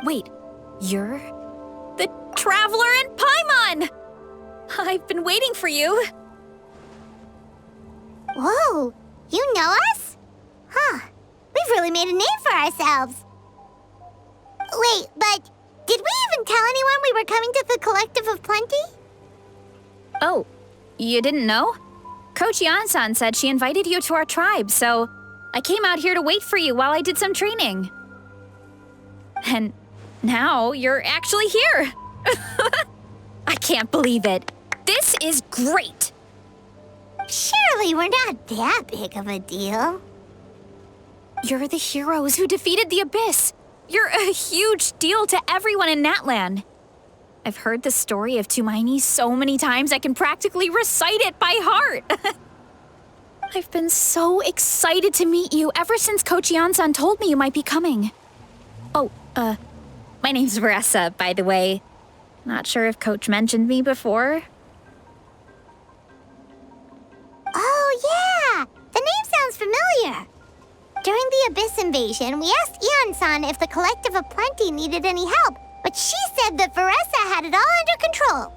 Wait, you're the Traveler in Paimon! I've been waiting for you. Whoa, you know us? Huh, we've really made a name for ourselves. Wait, but did we even tell anyone we were coming to the Collective of Plenty? Oh, you didn't know? Coach Yan-san said she invited you to our tribe, so I came out here to wait for you while I did some training. And now you're actually here. I can't believe it. This is great. Surely we're not that big of a deal. You're the heroes who defeated the Abyss. You're a huge deal to everyone in Natlan. I've heard the story of Tumaini so many times I can practically recite it by heart. I've been so excited to meet you ever since Coach Yan-san told me you might be coming. Oh, my name's Veressa, by the way. Not sure if Coach mentioned me before. Oh, yeah! The name sounds familiar. During the Abyss invasion, we asked Ian-san if the Collective of Plenty needed any help, but she said that Veressa had it all under control.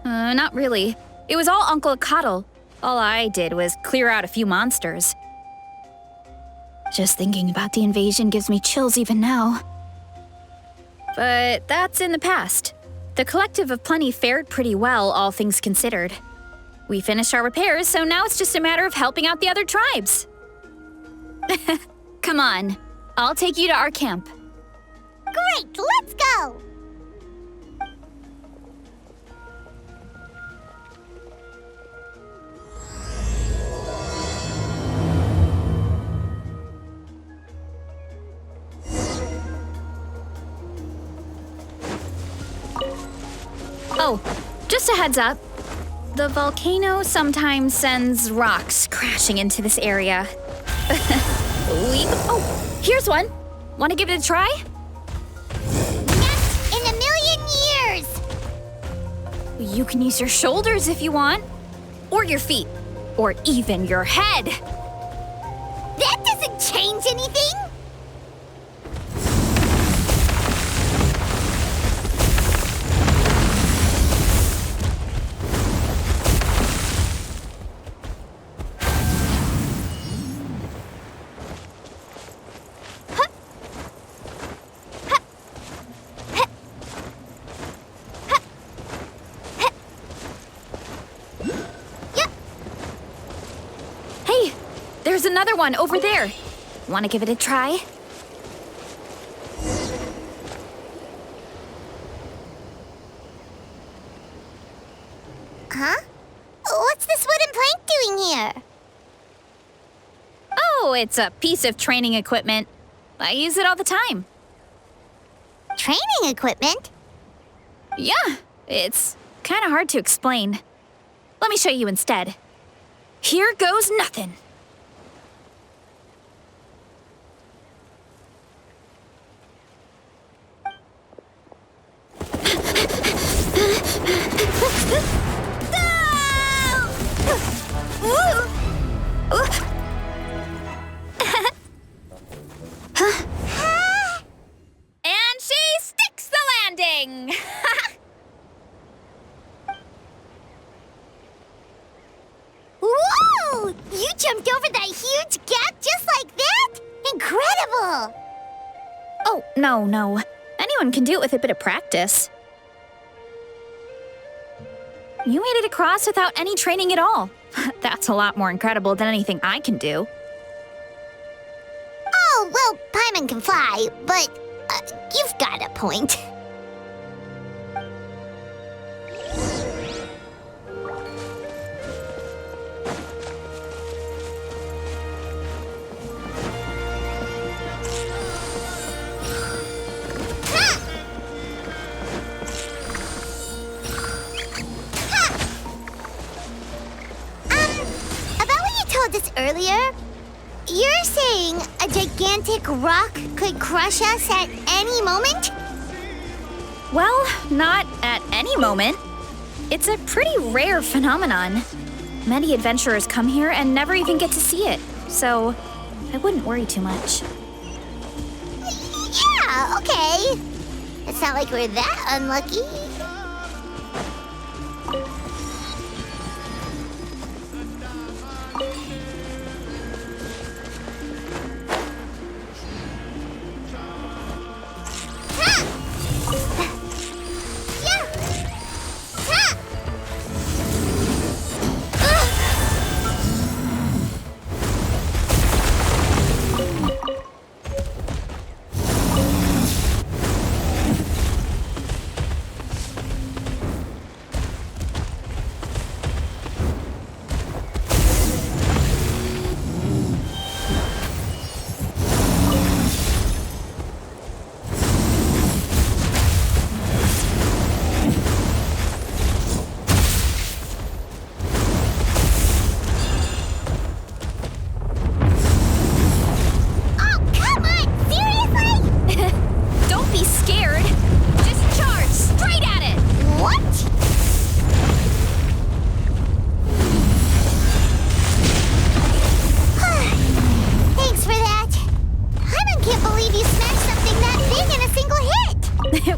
Not really. It was all Uncle Akatl. All I did was clear out a few monsters. Just thinking about the invasion gives me chills even now. But that's in the past. The Collective of Plenty fared pretty well, all things considered. We finished our repairs, so now it's just a matter of helping out the other tribes. Come on, I'll take you to our camp. Great, let's go! Oh, just a heads up. The volcano sometimes sends rocks crashing into this area. Oh, here's one. Want to give it a try? Not in a million years! You can use your shoulders if you want. Or your feet. Or even your head. That doesn't change anything! There's another one over there. Want to give it a try? Huh? What's this wooden plank doing here? Oh, it's a piece of training equipment. I use it all the time. Training equipment? Yeah, it's kind of hard to explain. Let me show you instead. Here goes nothing. And she sticks the landing! Whoa! You jumped over that huge gap just like that? Incredible! Oh, no. Anyone can do it with a bit of practice. You made it across without any training at all. That's a lot more incredible than anything I can do. Oh, well, Paimon can fly, but you've got a point. This earlier, you're saying a gigantic rock could crush us at any moment? Well, not at any moment. It's a pretty rare phenomenon. Many adventurers come here and never even get to see it, so I wouldn't worry too much. Yeah, okay. It's not like we're that unlucky.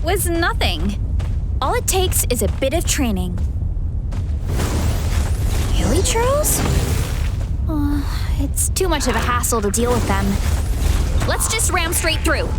Was nothing. All it takes is a bit of training. Hilly churls? It's too much of a hassle to deal with them. Let's just ram straight through.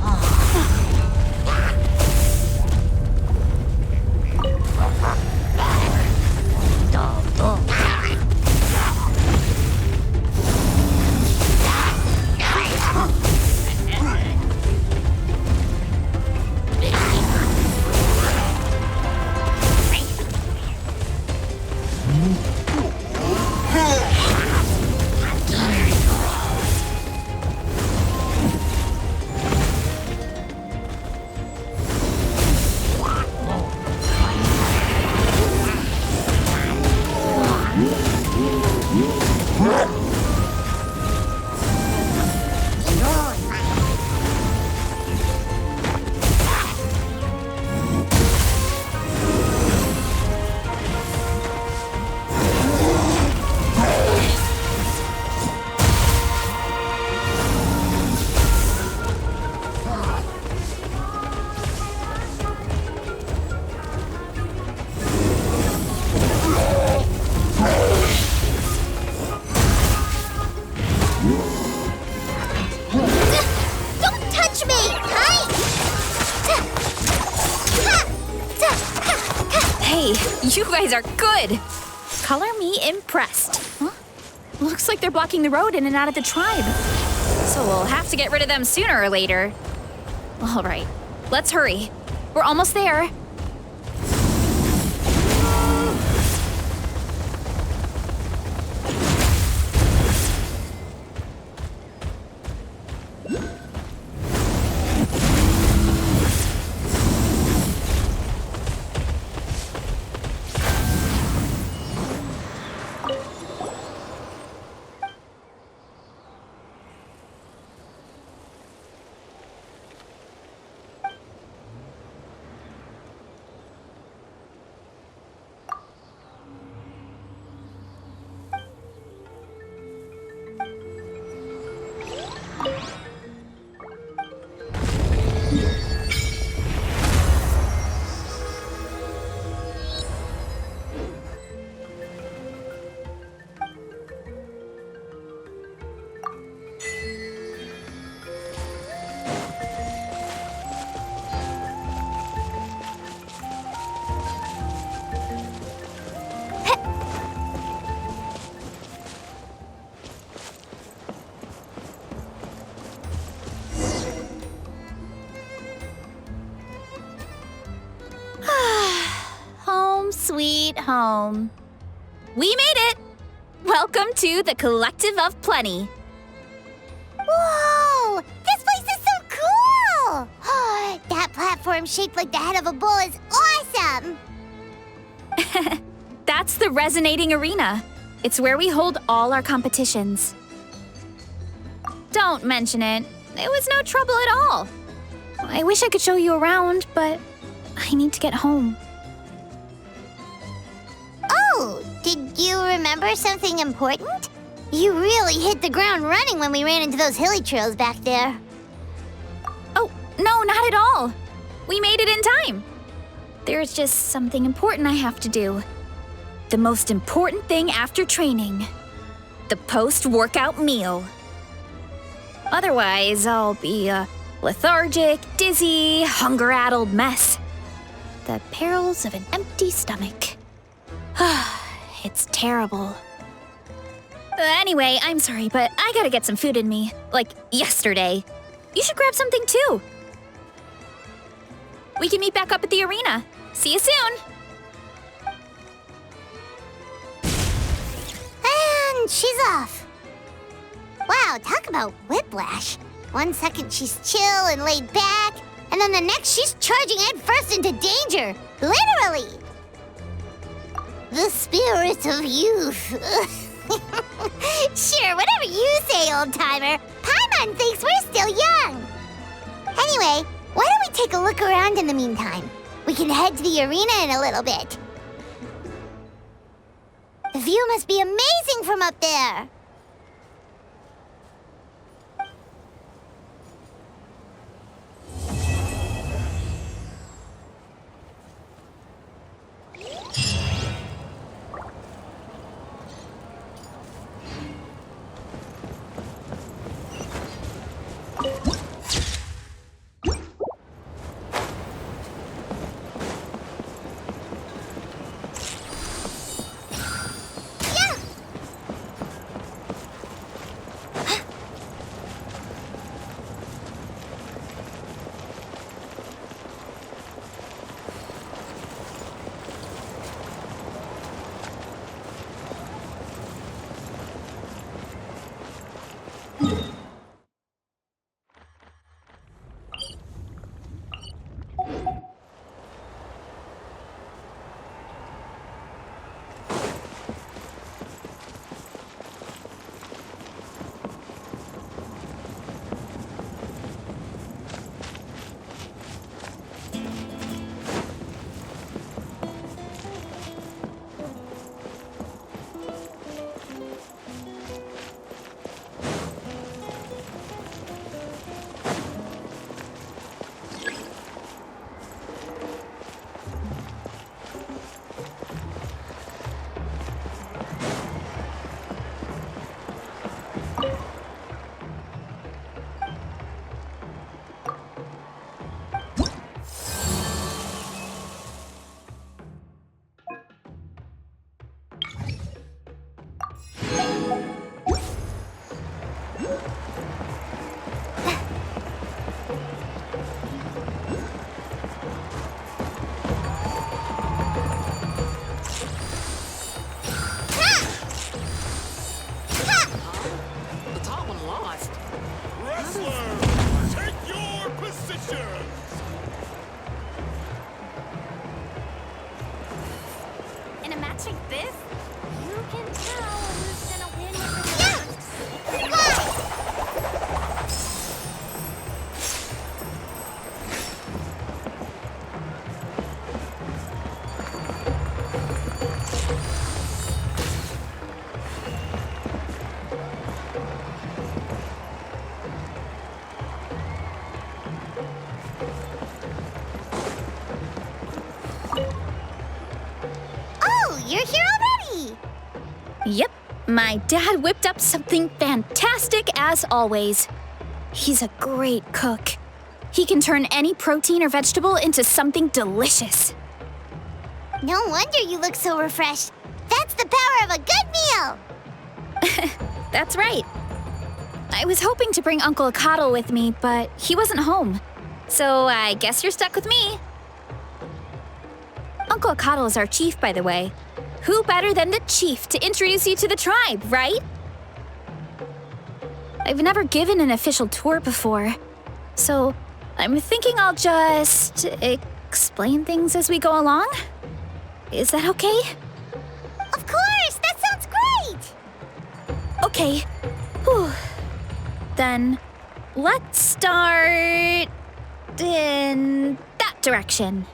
You guys are good. Color me impressed. Huh? Looks like they're blocking the road in and out of the tribe. So we'll have to get rid of them sooner or later. All right, let's hurry. We're almost there. Sweet home. We made it! Welcome to the Collective of Plenty. Whoa! This place is so cool! That platform shaped like the head of a bull is awesome! That's the Resonating Arena. It's where we hold all our competitions. Don't mention it. It was no trouble at all. I wish I could show you around, but I need to get home. Oh, did you remember something important? You really hit the ground running when we ran into those hilly trails back there. Oh, No, not at all. We made it in time. There's just something important I have to do. The most important thing after training. The post-workout meal. Otherwise, I'll be a lethargic, dizzy, hunger-addled mess. The perils of an empty stomach. It's terrible. Anyway, I'm sorry, but I gotta get some food in me. Like, yesterday. You should grab something too. We can meet back up at the arena. See you soon! And she's off. Wow, talk about whiplash. 1 second she's chill and laid back, and then the next she's charging headfirst into danger. Literally! The spirit of youth. Sure, whatever you say, old-timer. Paimon thinks we're still young. Anyway, why don't we take a look around in the meantime? We can head to the arena in a little bit. The view must be amazing from up there. like this, you can tell who's gonna win every You're here already! Yep, my dad whipped up something fantastic as always. He's a great cook. He can turn any protein or vegetable into something delicious. No wonder you look so refreshed. That's the power of a good meal! That's right. I was hoping to bring Uncle Akatl with me, but he wasn't home. So I guess you're stuck with me. Uncle Akatl is our chief, by the way. Who better than the chief to introduce you to the tribe, right? I've never given an official tour before, so I'm thinking I'll just explain things as we go along. Is that okay? Of course! That sounds great! Okay. Whew. Then let's start in that direction.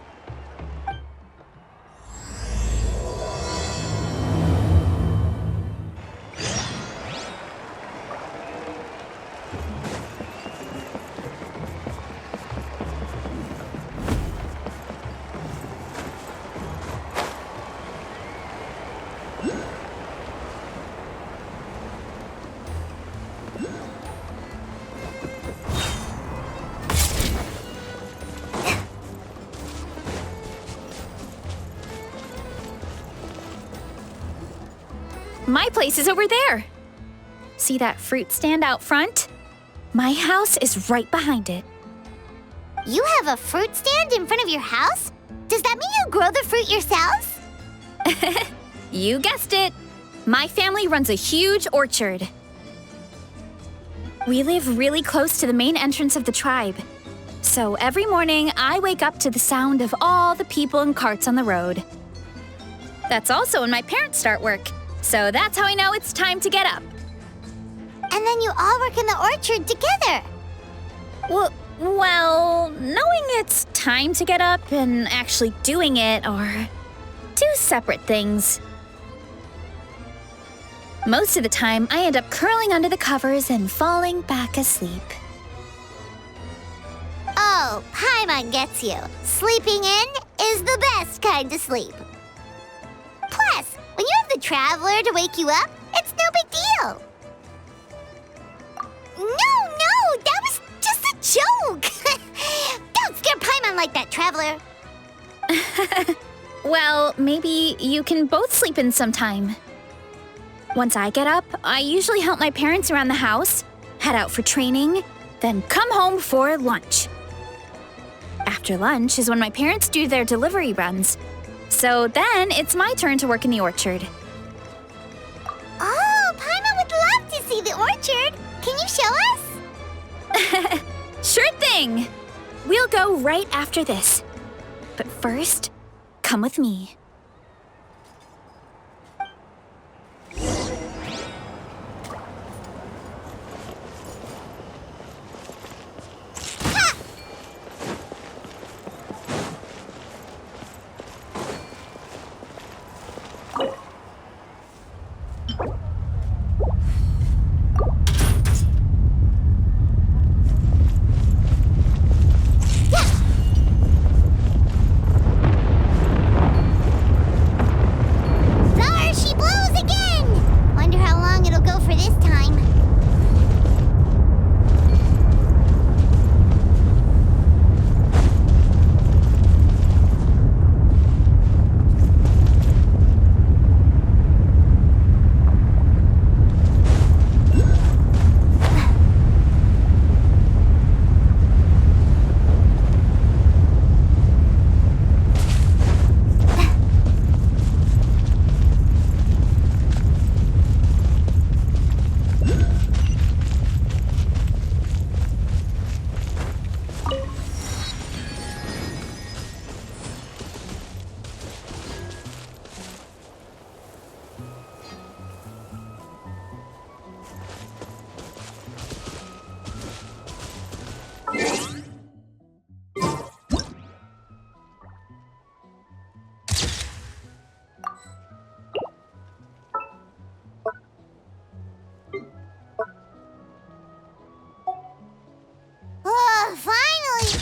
My place is over there. See that fruit stand out front? My house is right behind it. You have a fruit stand in front of your house? Does that mean you grow the fruit yourselves? You guessed it. My family runs a huge orchard. We live really close to the main entrance of the tribe. So every morning, I wake up to the sound of all the people and carts on the road. That's also when my parents start work. So that's how I know it's time to get up. And then you all work in the orchard together. Well, knowing it's time to get up and actually doing it are two separate things. Most of the time, I end up curling under the covers and falling back asleep. Oh, Paimon gets you. Sleeping in is the best kind of sleep. Plus, when you have the traveler to wake you up, it's no big deal. No, that was just a joke. Don't scare Paimon like that, traveler. Well, maybe you can both sleep in sometime. Once I get up, I usually help my parents around the house, head out for training, then come home for lunch. After lunch is when my parents do their delivery runs. So then it's my turn to work in the orchard. Oh, Paimon would love to see the orchard. Can you show us? Sure thing! We'll go right after this. But first, come with me. There she blows again! Wonder how long it'll go for this time. Finally!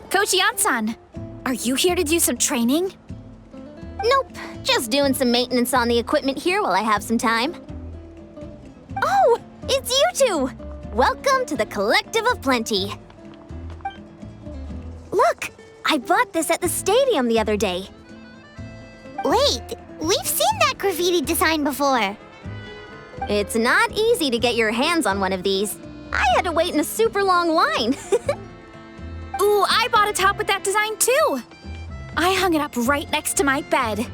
Coach Yan-san, are you here to do some training? Nope, just doing some maintenance on the equipment here while I have some time. Oh, it's you two! Welcome to the Collective of Plenty. Look, I bought this at the stadium the other day. Wait, we've seen that graffiti design before. It's not easy to get your hands on one of these. I had to wait in a super long line. Ooh, I bought a top with that design too. I hung it up right next to my bed.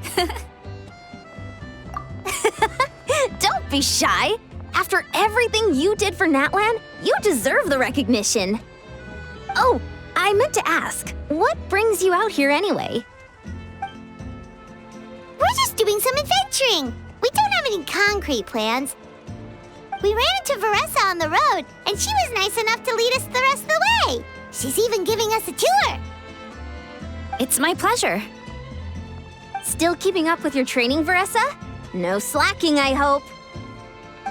Don't be shy. After everything you did for Natlan, you deserve the recognition. Oh, I meant to ask, what brings you out here anyway? We're just doing some adventuring. We don't have any concrete plans. We ran into Veressa on the road, and she was nice enough to lead us the rest of the way. She's even giving us a tour. It's my pleasure. Still keeping up with your training, Veressa? No slacking, I hope.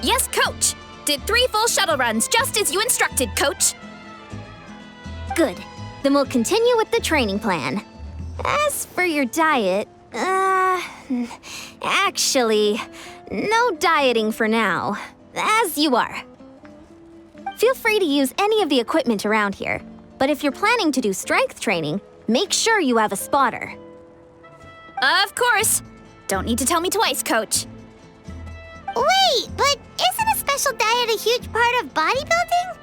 Yes, Coach. Did 3 full shuttle runs, just as you instructed, Coach. Good. Then we'll continue with the training plan. As for your diet, actually, no dieting for now. As you are. Feel free to use any of the equipment around here, but if you're planning to do strength training, make sure you have a spotter. Of course. Don't need to tell me twice, Coach. Wait, but isn't a special diet a huge part of bodybuilding?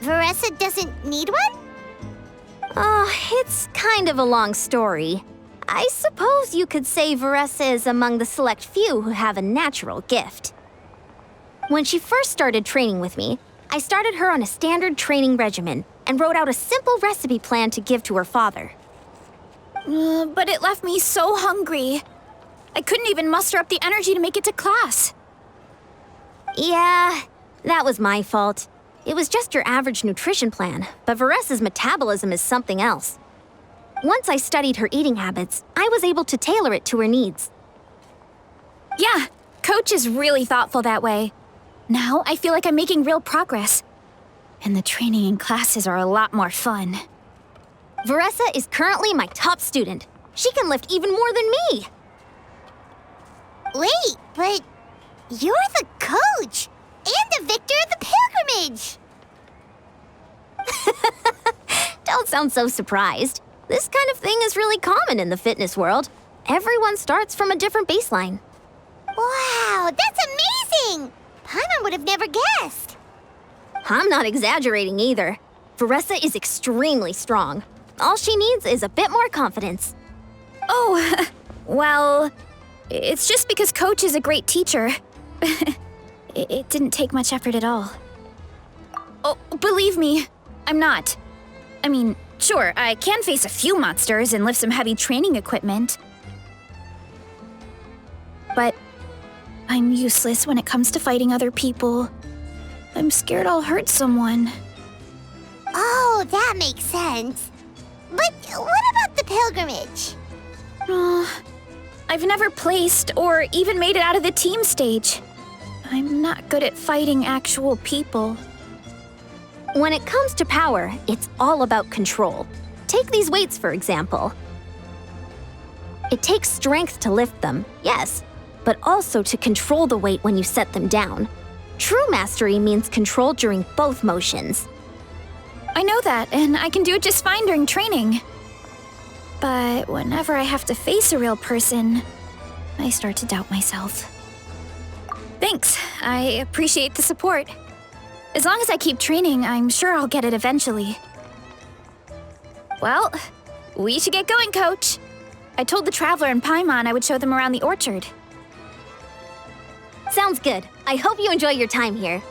Veressa doesn't need one? Oh, it's kind of a long story. I suppose you could say Veressa is among the select few who have a natural gift. When she first started training with me, I started her on a standard training regimen and wrote out a simple recipe plan to give to her father. But it left me so hungry. I couldn't even muster up the energy to make it to class. Yeah, that was my fault. It was just your average nutrition plan, but Veressa's metabolism is something else. Once I studied her eating habits, I was able to tailor it to her needs. Yeah, Coach is really thoughtful that way. Now I feel like I'm making real progress. And the training and classes are a lot more fun. Veressa is currently my top student. She can lift even more than me. Wait, but you're the coach and the victor of the pilgrimage. Don't sound so surprised. This kind of thing is really common in the fitness world. Everyone starts from a different baseline. Wow, that's amazing! Paimon would have never guessed. I'm not exaggerating either. Veressa is extremely strong. All she needs is a bit more confidence. Oh, well, it's just because Coach is a great teacher. It didn't take much effort at all. Oh, believe me, I'm not. I mean, sure, I can face a few monsters and lift some heavy training equipment. But I'm useless when it comes to fighting other people. I'm scared I'll hurt someone. Oh, that makes sense. But what about the pilgrimage? I've never placed or even made it out of the team stage. I'm not good at fighting actual people. When it comes to power, it's all about control. Take these weights, for example. It takes strength to lift them, yes, but also to control the weight when you set them down. True mastery means control during both motions. I know that, and I can do it just fine during training. But whenever I have to face a real person, I start to doubt myself. Thanks, I appreciate the support. As long as I keep training, I'm sure I'll get it eventually. Well, we should get going, Coach. I told the Traveler and Paimon I would show them around the orchard. Sounds good. I hope you enjoy your time here.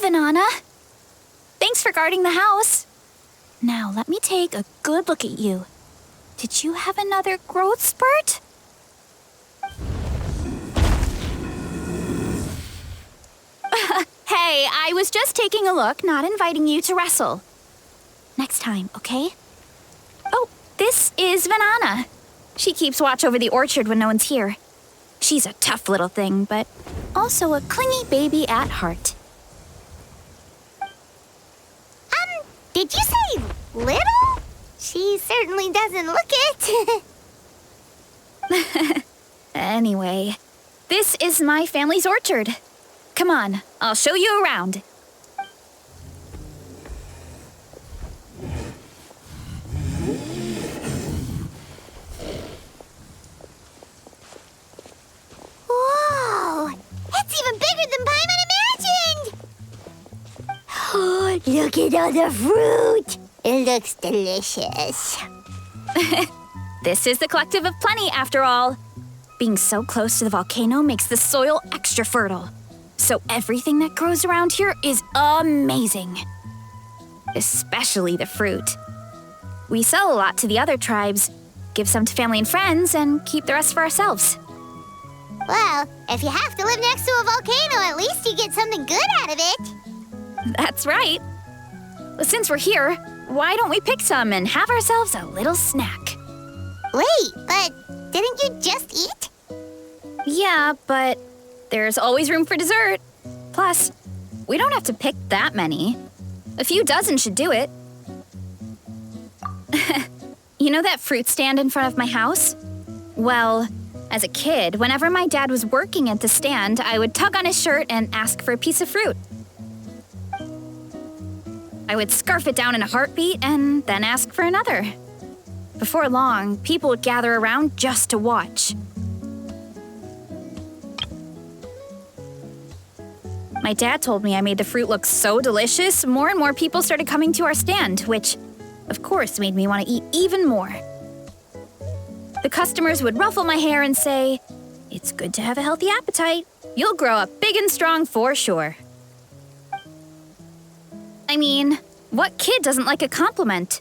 Vanana. Thanks for guarding the house. Now let me take a good look at you. Did you have another growth spurt? Hey, I was just taking a look, not inviting you to wrestle. Next time, okay? Oh, this is Vanana. She keeps watch over the orchard when no one's here. She's a tough little thing, but also a clingy baby at heart. Did you say little? She certainly doesn't look it. Anyway, this is my family's orchard. Come on, I'll show you around. at all the fruit. It looks delicious. This is the Collective of Plenty, after all. Being so close to the volcano makes the soil extra fertile. So everything that grows around here is amazing. Especially the fruit. We sell a lot to the other tribes, give some to family and friends, and keep the rest for ourselves. Well, if you have to live next to a volcano, at least you get something good out of it. That's right. Well, since we're here, why don't we pick some and have ourselves a little snack? Wait, but didn't you just eat? Yeah, but there's always room for dessert. Plus, we don't have to pick that many. A few dozen should do it. You know that fruit stand in front of my house? Well, as a kid, whenever my dad was working at the stand, I would tug on his shirt and ask for a piece of fruit. I would scarf it down in a heartbeat and then ask for another. Before long, people would gather around just to watch. My dad told me I made the fruit look so delicious, more and more people started coming to our stand, which, of course, made me want to eat even more. The customers would ruffle my hair and say, "It's good to have a healthy appetite. You'll grow up big and strong for sure." I mean, what kid doesn't like a compliment?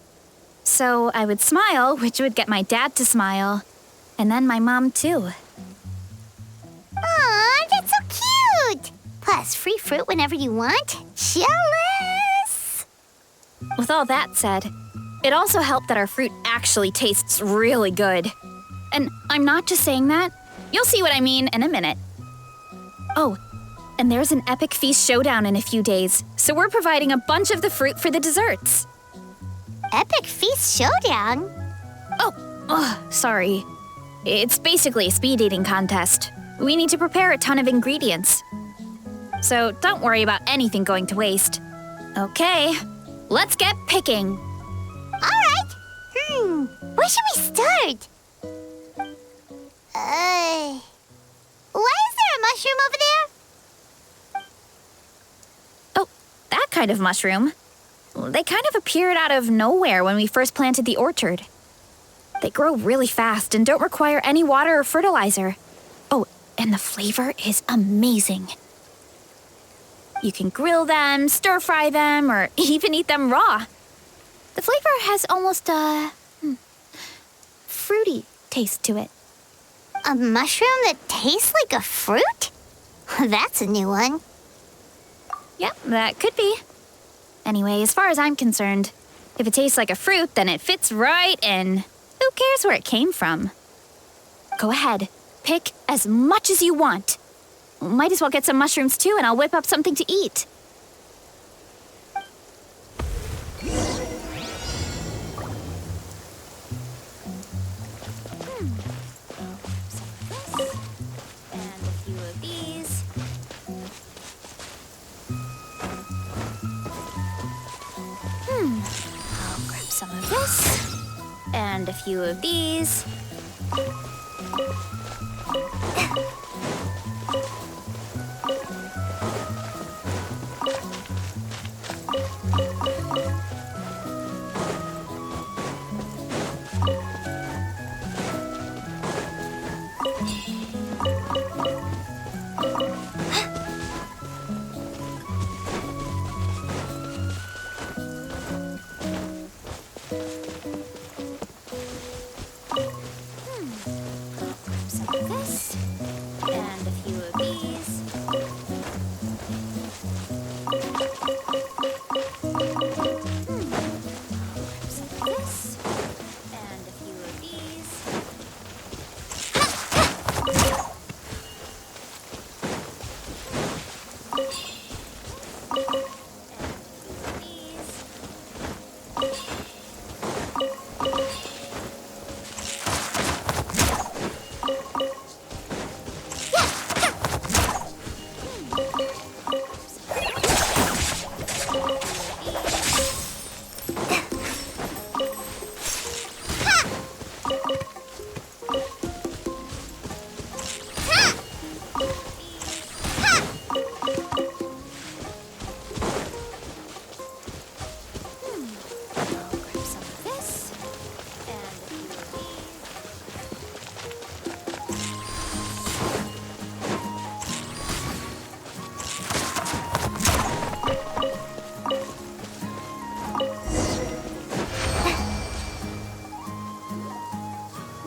So I would smile, which would get my dad to smile, and then my mom too. Aw, that's so cute! Plus, free fruit whenever you want. Jealous! With all that said, it also helped that our fruit actually tastes really good. And I'm not just saying that. You'll see what I mean in a minute. Oh, and there's an epic feast showdown in a few days, so we're providing a bunch of the fruit for the desserts. Epic Feast Showdown? Sorry. It's basically a speed eating contest. We need to prepare a ton of ingredients. So don't worry about anything going to waste. Okay, let's get picking. Alright. Where should we start? Why is there a mushroom over there? Oh, that kind of mushroom. They kind of appeared out of nowhere when we first planted the orchard. They grow really fast and don't require any water or fertilizer. Oh, and the flavor is amazing. You can grill them, stir-fry them, or even eat them raw. The flavor has almost a fruity taste to it. A mushroom that tastes like a fruit? That's a new one. Yep, that could be. Anyway, as far as I'm concerned, if it tastes like a fruit, then it fits right in. Who cares where it came from? Go ahead, pick as much as you want. Might as well get some mushrooms too, and I'll whip up something to eat. And a few of these. I'll grab some of this. And a few of these. Some of this.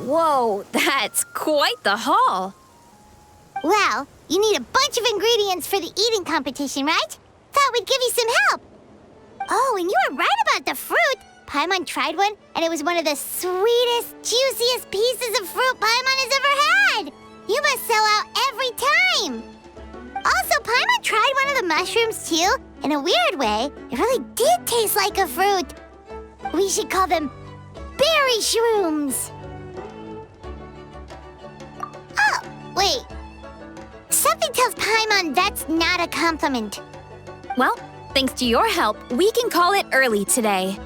Whoa, that's quite the haul. Well, you need a bunch of ingredients for the eating competition, right? Thought we'd give you some help. Oh, and you were right about the fruit. Paimon tried one, and it was one of the sweetest, juiciest pieces of fruit Paimon has ever had. You must sell out every time. Also, Paimon tried one of the mushrooms, too. In a weird way, it really did taste like a fruit. We should call them berry shrooms. Oh, wait. Something tells Paimon that's not a compliment. Well, thanks to your help, we can call it early today.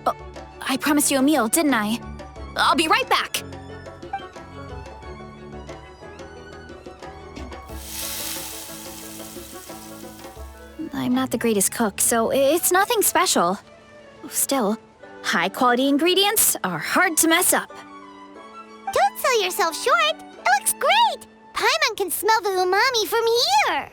Oh, I promised you a meal, didn't I? I'll be right back. I'm not the greatest cook, so it's nothing special. Still, high-quality ingredients are hard to mess up. Don't sell yourself short. It looks great. Paimon can smell the umami from here.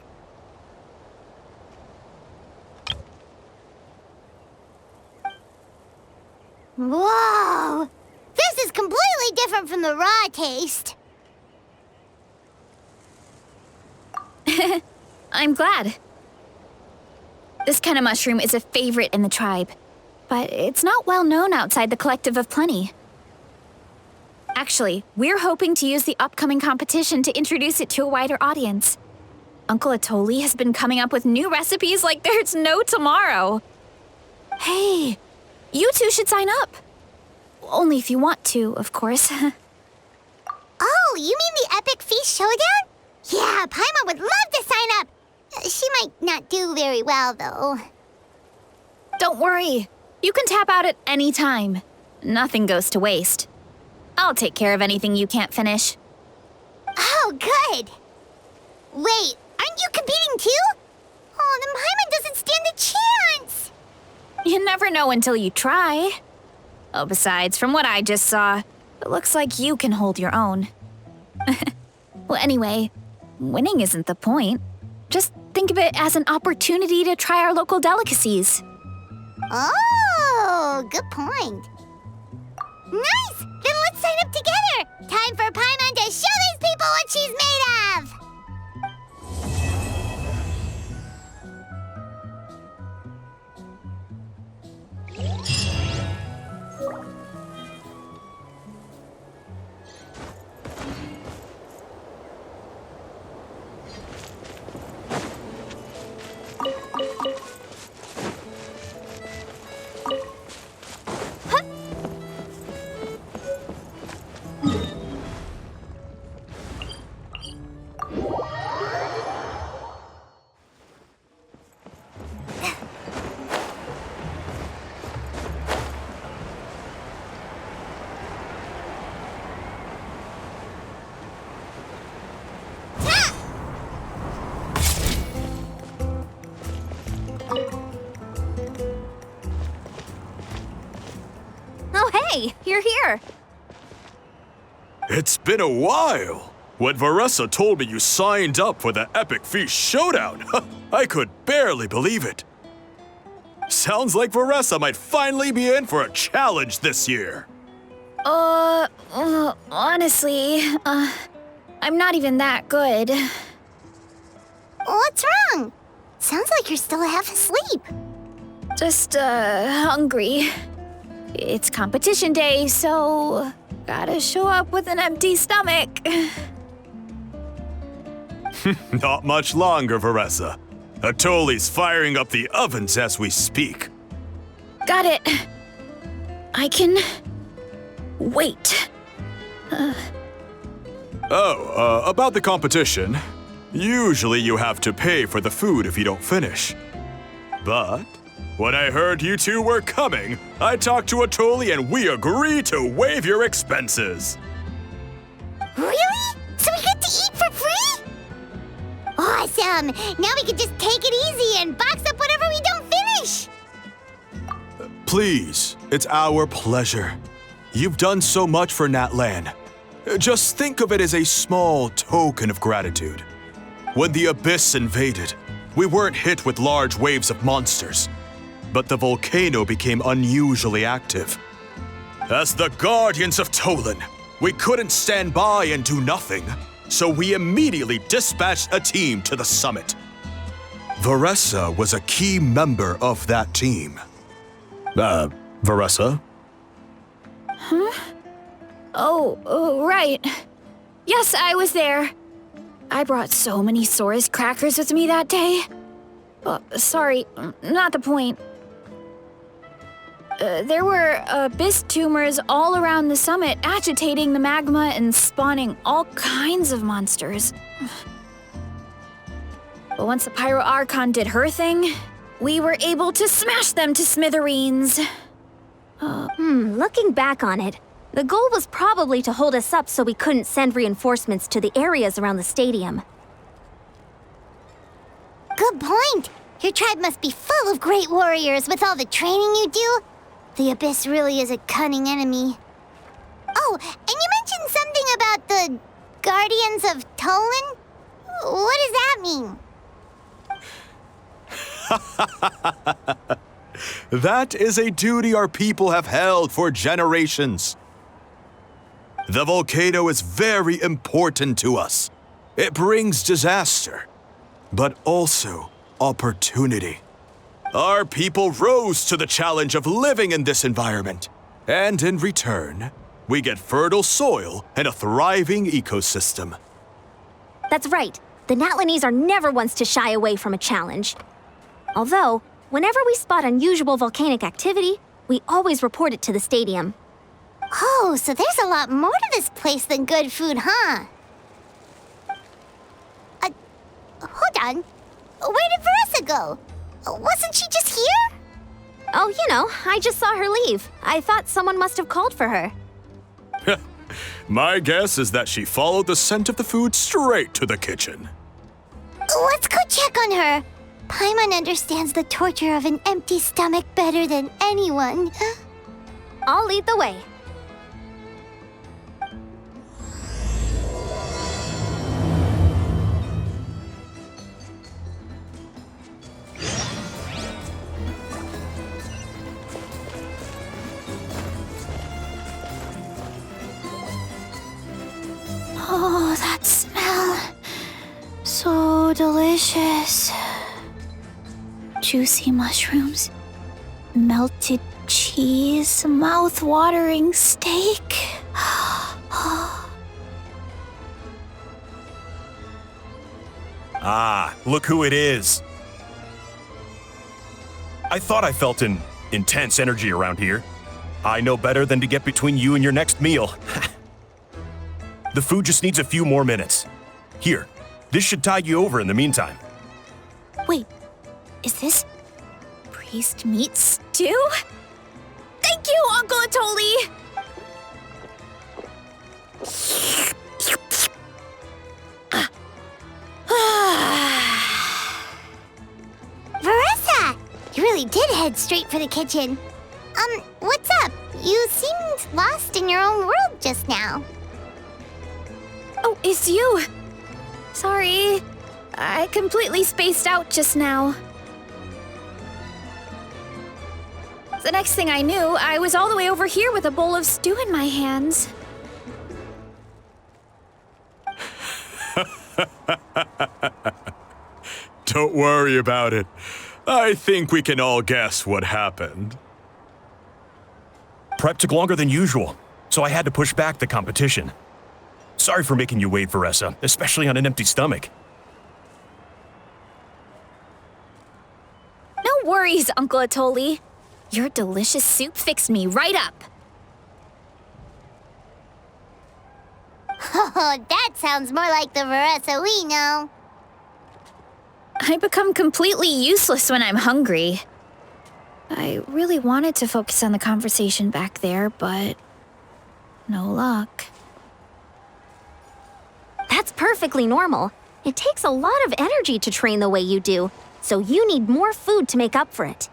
Whoa! This is completely different from the raw taste. I'm glad. This kind of mushroom is a favorite in the tribe, but it's not well known outside the Collective of Plenty. Actually, we're hoping to use the upcoming competition to introduce it to a wider audience. Uncle Atoli has been coming up with new recipes like there's no tomorrow. Hey, you two should sign up. Only if you want to, of course. Oh, you mean the Epic Feast Showdown? Yeah, Paimon would love to sign up. She might not do very well, though. Don't worry. You can tap out at any time. Nothing goes to waste. I'll take care of anything you can't finish. Oh, good. Wait, aren't you competing too? Oh, then Paimon doesn't stand a chance. You never know until you try. Oh, besides, from what I just saw, it looks like you can hold your own. Well, anyway, winning isn't the point. Just think of it as an opportunity to try our local delicacies. Oh, good point. Nice! Then let's sign up together! Time for Paimon to show these people what she's made of! Oh, hey, you're here. It's been a while. When Veressa told me you signed up for the Epic Feast Showdown, I could barely believe it. Sounds like Veressa might finally be in for a challenge this year. Honestly, I'm not even that good. What's wrong? Sounds like you're still half asleep. Just, hungry. It's competition day, so gotta show up with an empty stomach. Not much longer, Veressa. Atoli's firing up the ovens as we speak. Got it. I can wait. About the competition. Usually you have to pay for the food if you don't finish. But when I heard you two were coming, I talked to Atoli and we agreed to waive your expenses. Really? So we get to eat for free? Awesome! Now we can just take it easy and box up whatever we don't finish! Please, it's our pleasure. You've done so much for Natlan. Just think of it as a small token of gratitude. When the Abyss invaded, we weren't hit with large waves of monsters, but the volcano became unusually active. As the Guardians of Tolan, We couldn't stand by and do nothing, so we immediately dispatched a team to the summit. Veressa was a key member of that team. Veressa? Oh, right. Yes, I was there. I brought so many Saurus crackers with me that day. Sorry, not the point. There were abyss tumors all around the summit, agitating the magma and spawning all kinds of monsters. But once the Pyro Archon did her thing, we were able to smash them to smithereens. Looking back on it, the goal was probably to hold us up so we couldn't send reinforcements to the areas around the stadium. Good point. Your tribe must be full of great warriors with all the training you do. The Abyss really is a cunning enemy. Oh, and you mentioned something about the Guardians of Tolan? What does that mean? That is a duty our people have held for generations. The volcano is very important to us. It brings disaster, but also opportunity. Our people rose to the challenge of living in this environment, and in return, we get fertile soil and a thriving ecosystem. That's right. The Natlanese are never ones to shy away from a challenge. Although, whenever we spot unusual volcanic activity, we always report it to the stadium. Oh, so there's a lot more to this place than good food, huh? Hold on. Where did Veressa go? Wasn't she just here? Oh, I just saw her leave. I thought someone must have called for her. My guess is that she followed the scent of the food straight to the kitchen. Let's go check on her. Paimon understands the torture of an empty stomach better than anyone. I'll lead the way. Oh, that smell. So delicious. Juicy mushrooms, melted cheese, mouth-watering steak. Ah, look who it is. I thought I felt an intense energy around here. I know better than to get between you and your next meal. The food just needs a few more minutes. Here, this should tide you over in the meantime. Wait, is this priest meat stew? Thank you, Uncle Atoli! Veressa! You really did head straight for the kitchen. What's up? You seemed lost in your own world just now. Oh, it's you. Sorry, I completely spaced out just now. The next thing I knew, I was all the way over here with a bowl of stew in my hands. Don't worry about it. I think we can all guess what happened. Prep took longer than usual, so I had to push back the competition. Sorry for making you wait, Veressa, especially on an empty stomach. No worries, Uncle Atoli. Your delicious soup fixed me right up. Oh, that sounds more like the Veressa we know. I become completely useless when I'm hungry. I really wanted to focus on the conversation back there, but no luck. That's perfectly normal. It takes a lot of energy to train the way you do, so you need more food to make up for it.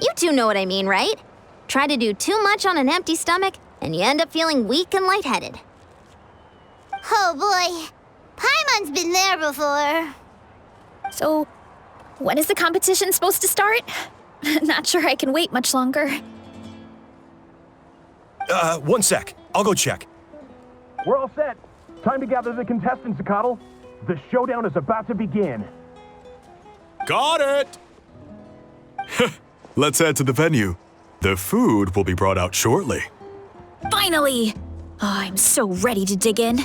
You two know what I mean, right? Try to do too much on an empty stomach, and you end up feeling weak and lightheaded. Oh boy, Paimon's been there before. So, when is the competition supposed to start? Not sure I can wait much longer. 1 sec. I'll go check. We're all set. Time to gather the contestants, Zacatl. The showdown is about to begin. Got it! Let's head to the venue. The food will be brought out shortly. Finally! Oh, I'm so ready to dig in.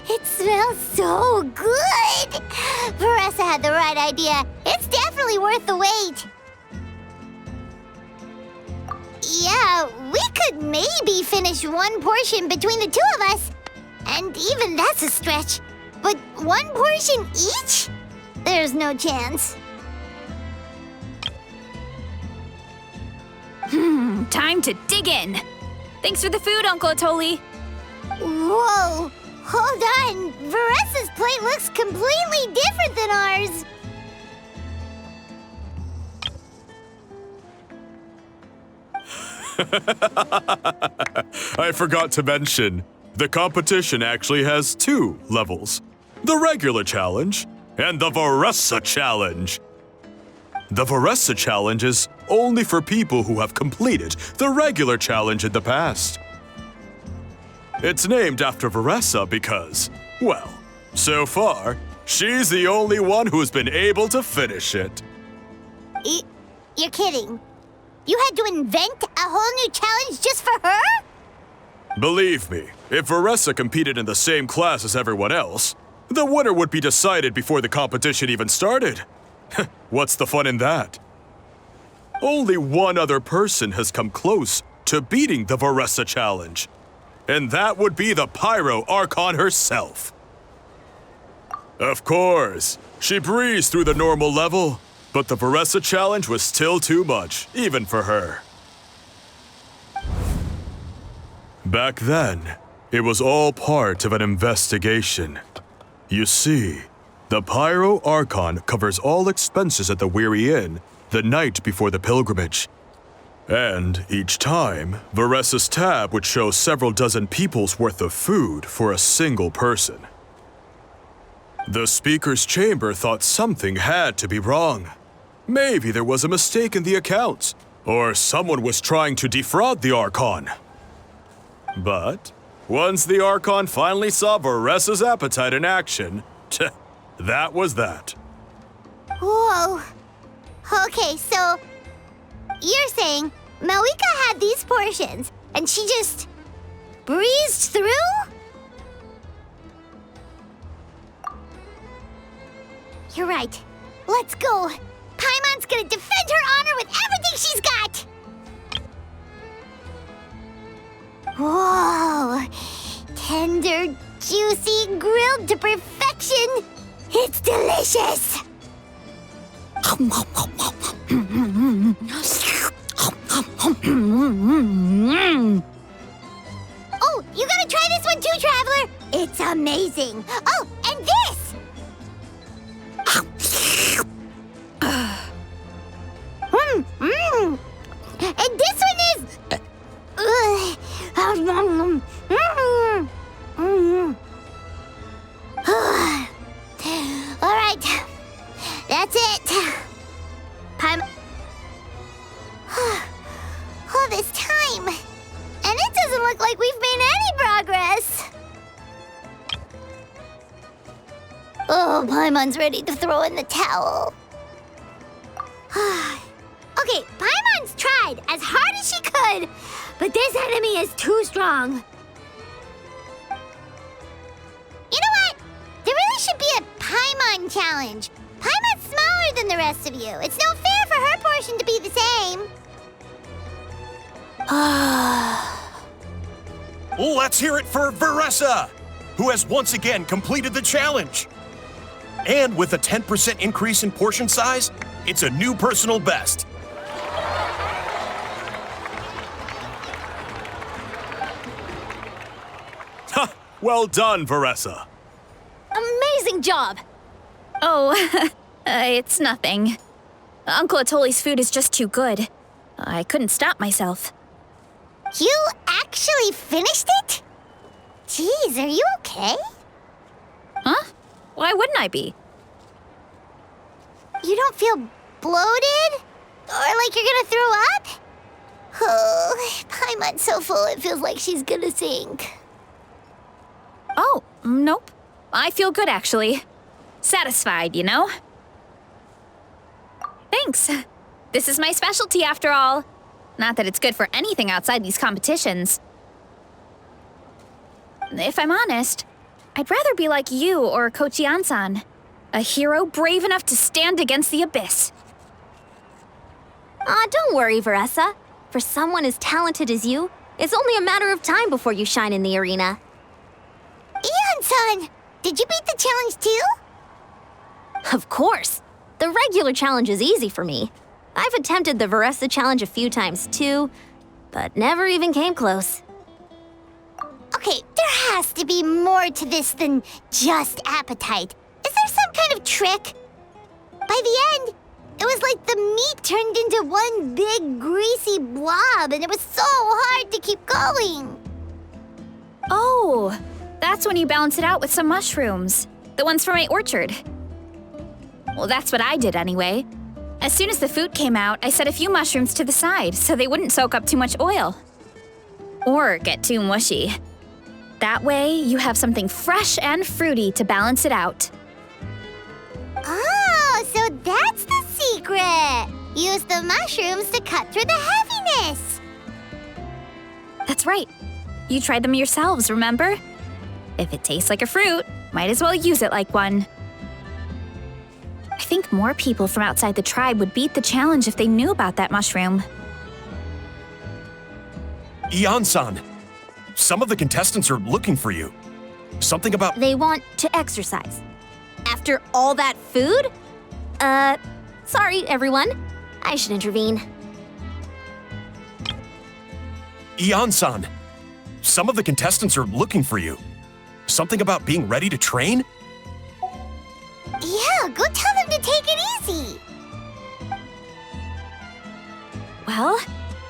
It smells so good! Veressa had the right idea. It's definitely worth the wait. Yeah, we could maybe finish one portion between the two of us. And even that's a stretch. But one portion each? There's no chance. Time to dig in. Thanks for the food, Uncle Atoli. Whoa! Hold on! Veressa's plate looks completely different than ours! I forgot to mention, the competition actually has 2 levels. The regular challenge and the Veressa challenge. The Veressa challenge is only for people who have completed the regular challenge in the past. It's named after Veressa because, well, so far, she's the only one who's been able to finish it. You're kidding. You had to invent a whole new challenge just for her? Believe me, if Veressa competed in the same class as everyone else, the winner would be decided before the competition even started. What's the fun in that? Only one other person has come close to beating the Veressa challenge, and that would be the Pyro Archon herself. Of course, she breezed through the normal level, but the Veressa challenge was still too much, even for her. Back then, it was all part of an investigation. You see, the Pyro Archon covers all expenses at the Weary Inn the night before the pilgrimage. And each time, Veressa's tab would show several dozen people's worth of food for a single person. The speaker's chamber thought something had to be wrong. Maybe there was a mistake in the accounts, or someone was trying to defraud the Archon. But once the Archon finally saw Veressa's appetite in action, that was that. Whoa. Okay, so you're saying Malika had these portions and she just breezed through? You're right. Let's go. Paimon's gonna defend her honor with everything she's got. Whoa. Tender, juicy, grilled to perfection. It's delicious. Oh, you gotta try this one too, Traveler. It's amazing. Oh, and this. And this one is. All right, that's it. All this time, and it doesn't look like we've made any progress. Oh, Paimon's ready to throw in the towel. Okay, Paimon's tried as hard as she could, but this enemy is too strong. You know what? There really should be a Paimon challenge. Paimon's smaller than the rest of you. It's no fair for her portion to be the same. Let's hear it for Veressa, who has once again completed the challenge. And with a 10% increase in portion size, It's a new personal best. Ha! Well done, Veressa. Amazing job! Oh, it's nothing. Uncle Atoli's food is just too good. I couldn't stop myself. You actually finished it? Jeez, are you okay? Huh? Why wouldn't I be? You don't feel bloated? Or like you're gonna throw up? Oh, Paimon's so full it feels like she's gonna sink. Oh, nope. I feel good, actually. Satisfied, you know? Thanks. This is my specialty, after all. Not that it's good for anything outside these competitions. If I'm honest, I'd rather be like you or Kochi-san. A hero brave enough to stand against the abyss. Don't worry, Veressa. For someone as talented as you, it's only a matter of time before you shine in the arena. Ian-san, did you beat the challenge too? Of course. The regular challenge is easy for me. I've attempted the Veressa challenge a few times too, but never even came close. Okay, there has to be more to this than just appetite. Is there some kind of trick? By the end, it was like the meat turned into one big greasy blob, and it was so hard to keep going. Oh, that's when you balance it out with some mushrooms. The ones from my orchard. Well, that's what I did anyway. As soon as the food came out, I set a few mushrooms to the side so they wouldn't soak up too much oil. Or get too mushy. That way, you have something fresh and fruity to balance it out. Oh, so that's the secret. Use the mushrooms to cut through the heaviness. That's right. You tried them yourselves, remember? If it tastes like a fruit, might as well use it like one. I think more people from outside the tribe would beat the challenge if they knew about that mushroom. Ian-san, some of the contestants are looking for you. Something about... They want to exercise. After all that food? Sorry, everyone. I should intervene. Ian-san, some of the contestants are looking for you. Something about being ready to train? Yeah, go tell them to take it easy. Well,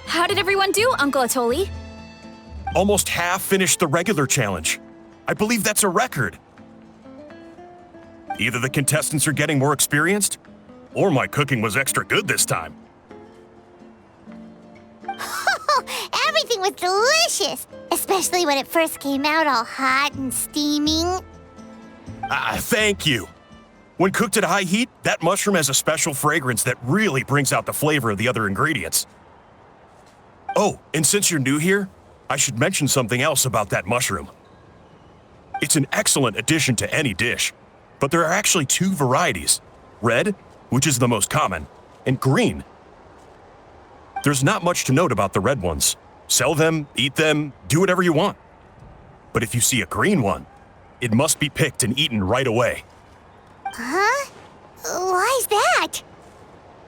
how did everyone do, Uncle Atoli? Almost half finished the regular challenge. I believe that's a record. Either the contestants are getting more experienced, or my cooking was extra good this time. Everything was delicious, especially when it first came out all hot and steaming. Thank you. When cooked at high heat, that mushroom has a special fragrance that really brings out the flavor of the other ingredients. Oh, and since you're new here, I should mention something else about that mushroom. It's an excellent addition to any dish, but there are actually two varieties: red, which is the most common, and green. There's not much to note about the red ones. Sell them, eat them, do whatever you want. But if you see a green one, it must be picked and eaten right away. Huh? Why's that?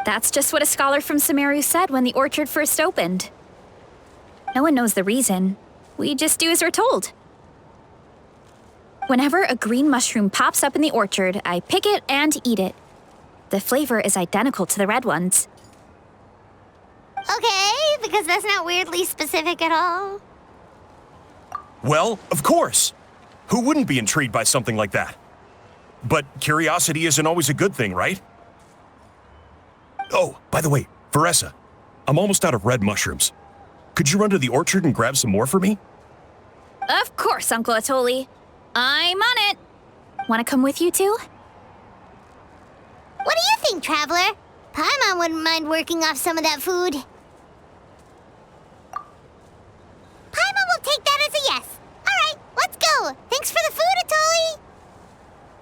That's just what a scholar from Samaru said when the orchard first opened. No one knows the reason. We just do as we're told. Whenever a green mushroom pops up in the orchard, I pick it and eat it. The flavor is identical to the red ones. Okay, because that's not weirdly specific at all. Well, of course. Who wouldn't be intrigued by something like that? But curiosity isn't always a good thing, right? Oh, by the way, Veressa, I'm almost out of red mushrooms. Could you run to the orchard and grab some more for me? Of course, Uncle Atoli. I'm on it. Want to come with you too? What do you think, Traveler? Paimon wouldn't mind working off some of that food. Paimon will take that as a yes. All right, let's go. Thanks for the food, Atoli.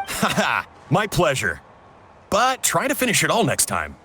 Haha, my pleasure. But try to finish it all next time.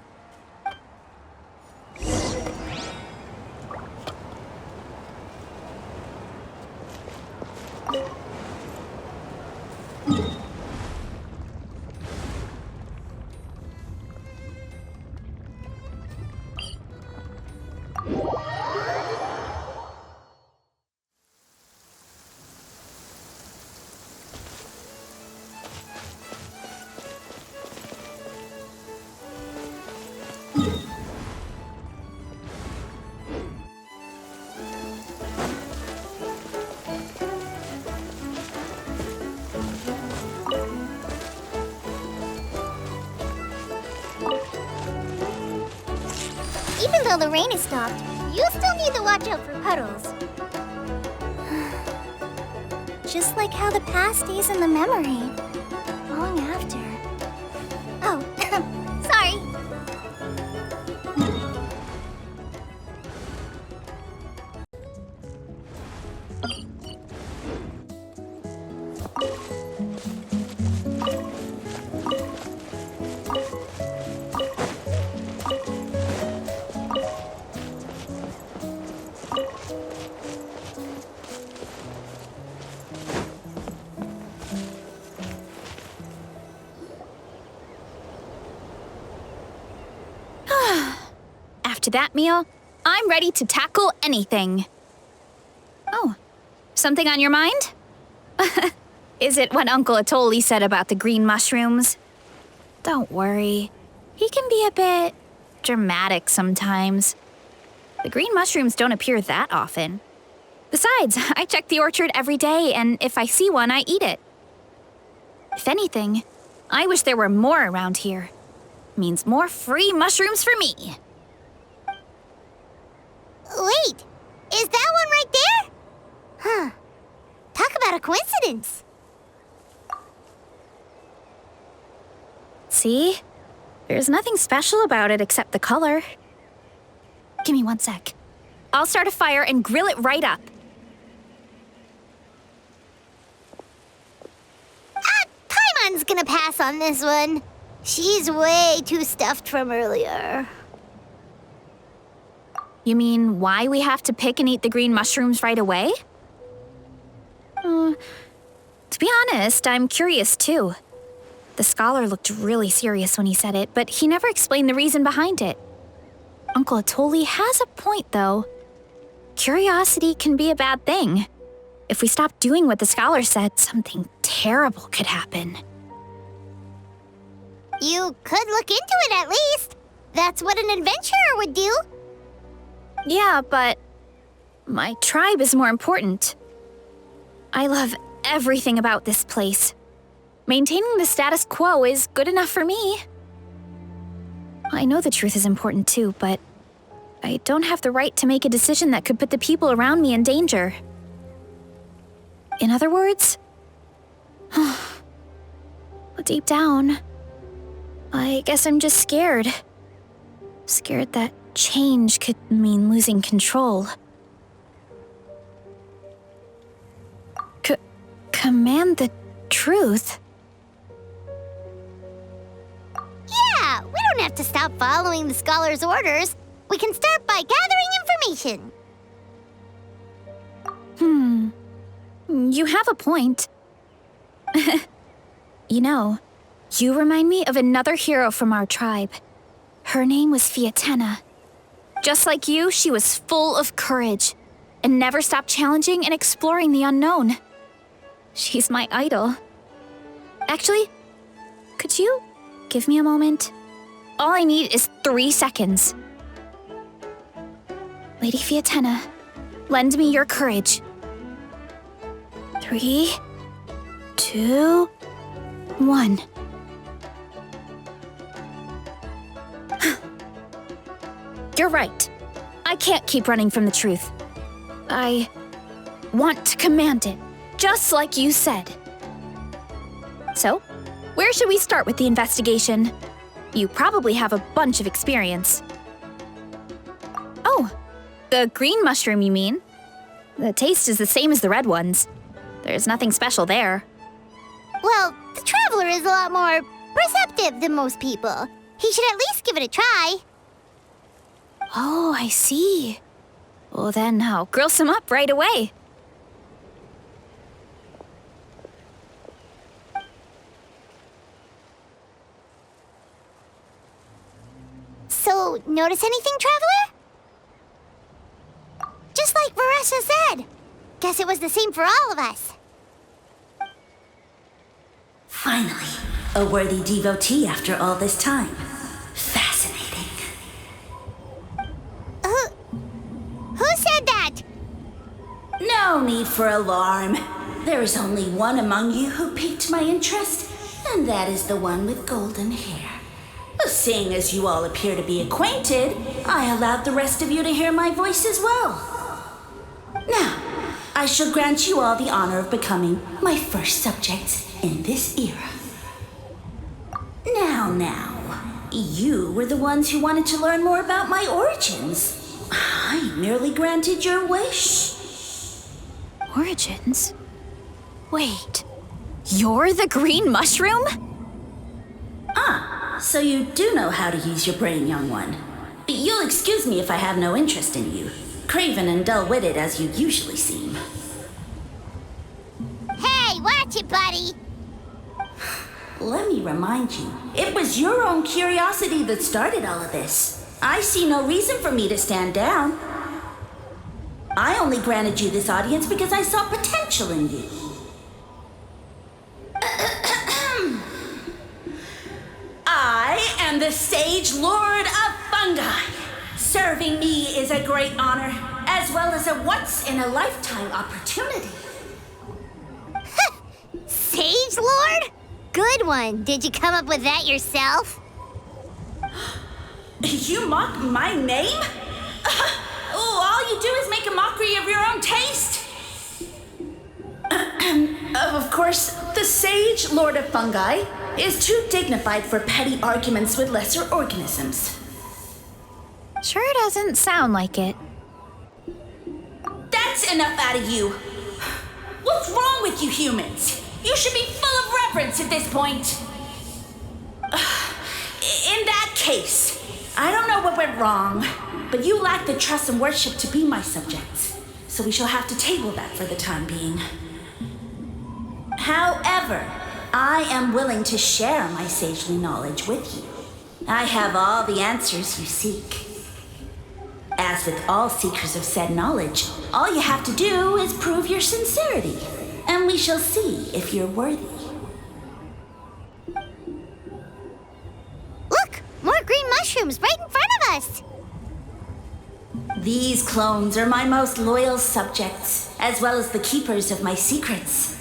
Even though the rain is stopped, you still need to watch out for puddles. Just like how the past stays in the memory, long after. Oh, sorry. After that meal, I'm ready to tackle anything. Oh, something on your mind? Is it what Uncle Atoli said about the green mushrooms? Don't worry. He can be a bit dramatic sometimes. The green mushrooms don't appear that often. Besides, I check the orchard every day, and if I see one, I eat it. If anything, I wish there were more around here. Means more free mushrooms for me. Wait, is that one right there? Huh. Talk about a coincidence. See? There's nothing special about it except the color. Give me 1 sec. I'll start a fire and grill it right up. Paimon's gonna pass on this one. She's way too stuffed from earlier. You mean why we have to pick and eat the green mushrooms right away? To be honest, I'm curious too. The scholar looked really serious when he said it, but he never explained the reason behind it. Uncle Atoli has a point, though. Curiosity can be a bad thing. If we stop doing what the scholar said, something terrible could happen. You could look into it at least. That's what an adventurer would do. Yeah, but my tribe is more important. I love everything about this place. Maintaining the status quo is good enough for me. I know the truth is important too, but I don't have the right to make a decision that could put the people around me in danger. In other words, deep down, I guess I'm just scared. Scared that change could mean losing control. Command the truth? Yeah, we don't have to stop following the scholar's orders. We can start by gathering information. You have a point. You know, you remind me of another hero from our tribe. Her name was Fiatena. Just like you, she was full of courage and never stopped challenging and exploring the unknown. She's my idol. Actually, could you give me a moment? All I need is 3 seconds. Lady Fiatena, lend me your courage. 3, 2, 1. You're right. I can't keep running from the truth. I want to command it, just like you said. So, where should we start with the investigation? You probably have a bunch of experience. Oh, the green mushroom, you mean? The taste is the same as the red ones. There's nothing special there. Well, the traveler is a lot more perceptive than most people. He should at least give it a try. Oh, I see. Well, then I'll grill some up right away. So, notice anything, traveler? Just like Varesha said. Guess it was the same for all of us. Finally, a worthy devotee after all this time. Fascinating. need for alarm. There is only one among you who piqued my interest, and that is the one with golden hair. Seeing as you all appear to be acquainted, I allowed the rest of you to hear my voice as well. Now, I shall grant you all the honor of becoming my first subjects in this era. Now, you were the ones who wanted to learn more about my origins. I merely granted your wish. Origins? Wait, you're the green mushroom? So you do know how to use your brain, young one. You'll excuse me if I have no interest in you, craven and dull-witted as you usually seem. Hey, watch it, buddy! Let me remind you, it was your own curiosity that started all of this. I see no reason for me to stand down. I only granted you this audience because I saw potential in you. I am the Sage Lord of Fungi. Serving me is a great honor, as well as a once-in-a-lifetime opportunity. Sage Lord? Good one. Did you come up with that yourself? You mock my name? All you do is make a mockery of your own taste. Of course, the Sage Lord of Fungi is too dignified for petty arguments with lesser organisms. Sure doesn't sound like it. That's enough out of you. What's wrong with you humans? You should be full of reverence at this point. In that case, I don't know what went wrong, but you lack the trust and worship to be my subjects, so we shall have to table that for the time being. However, I am willing to share my sagely knowledge with you. I have all the answers you seek. As with all seekers of said knowledge, all you have to do is prove your sincerity, and we shall see if you're worthy. Look! More green mushrooms right in front of us! These clones are my most loyal subjects, as well as the keepers of my secrets.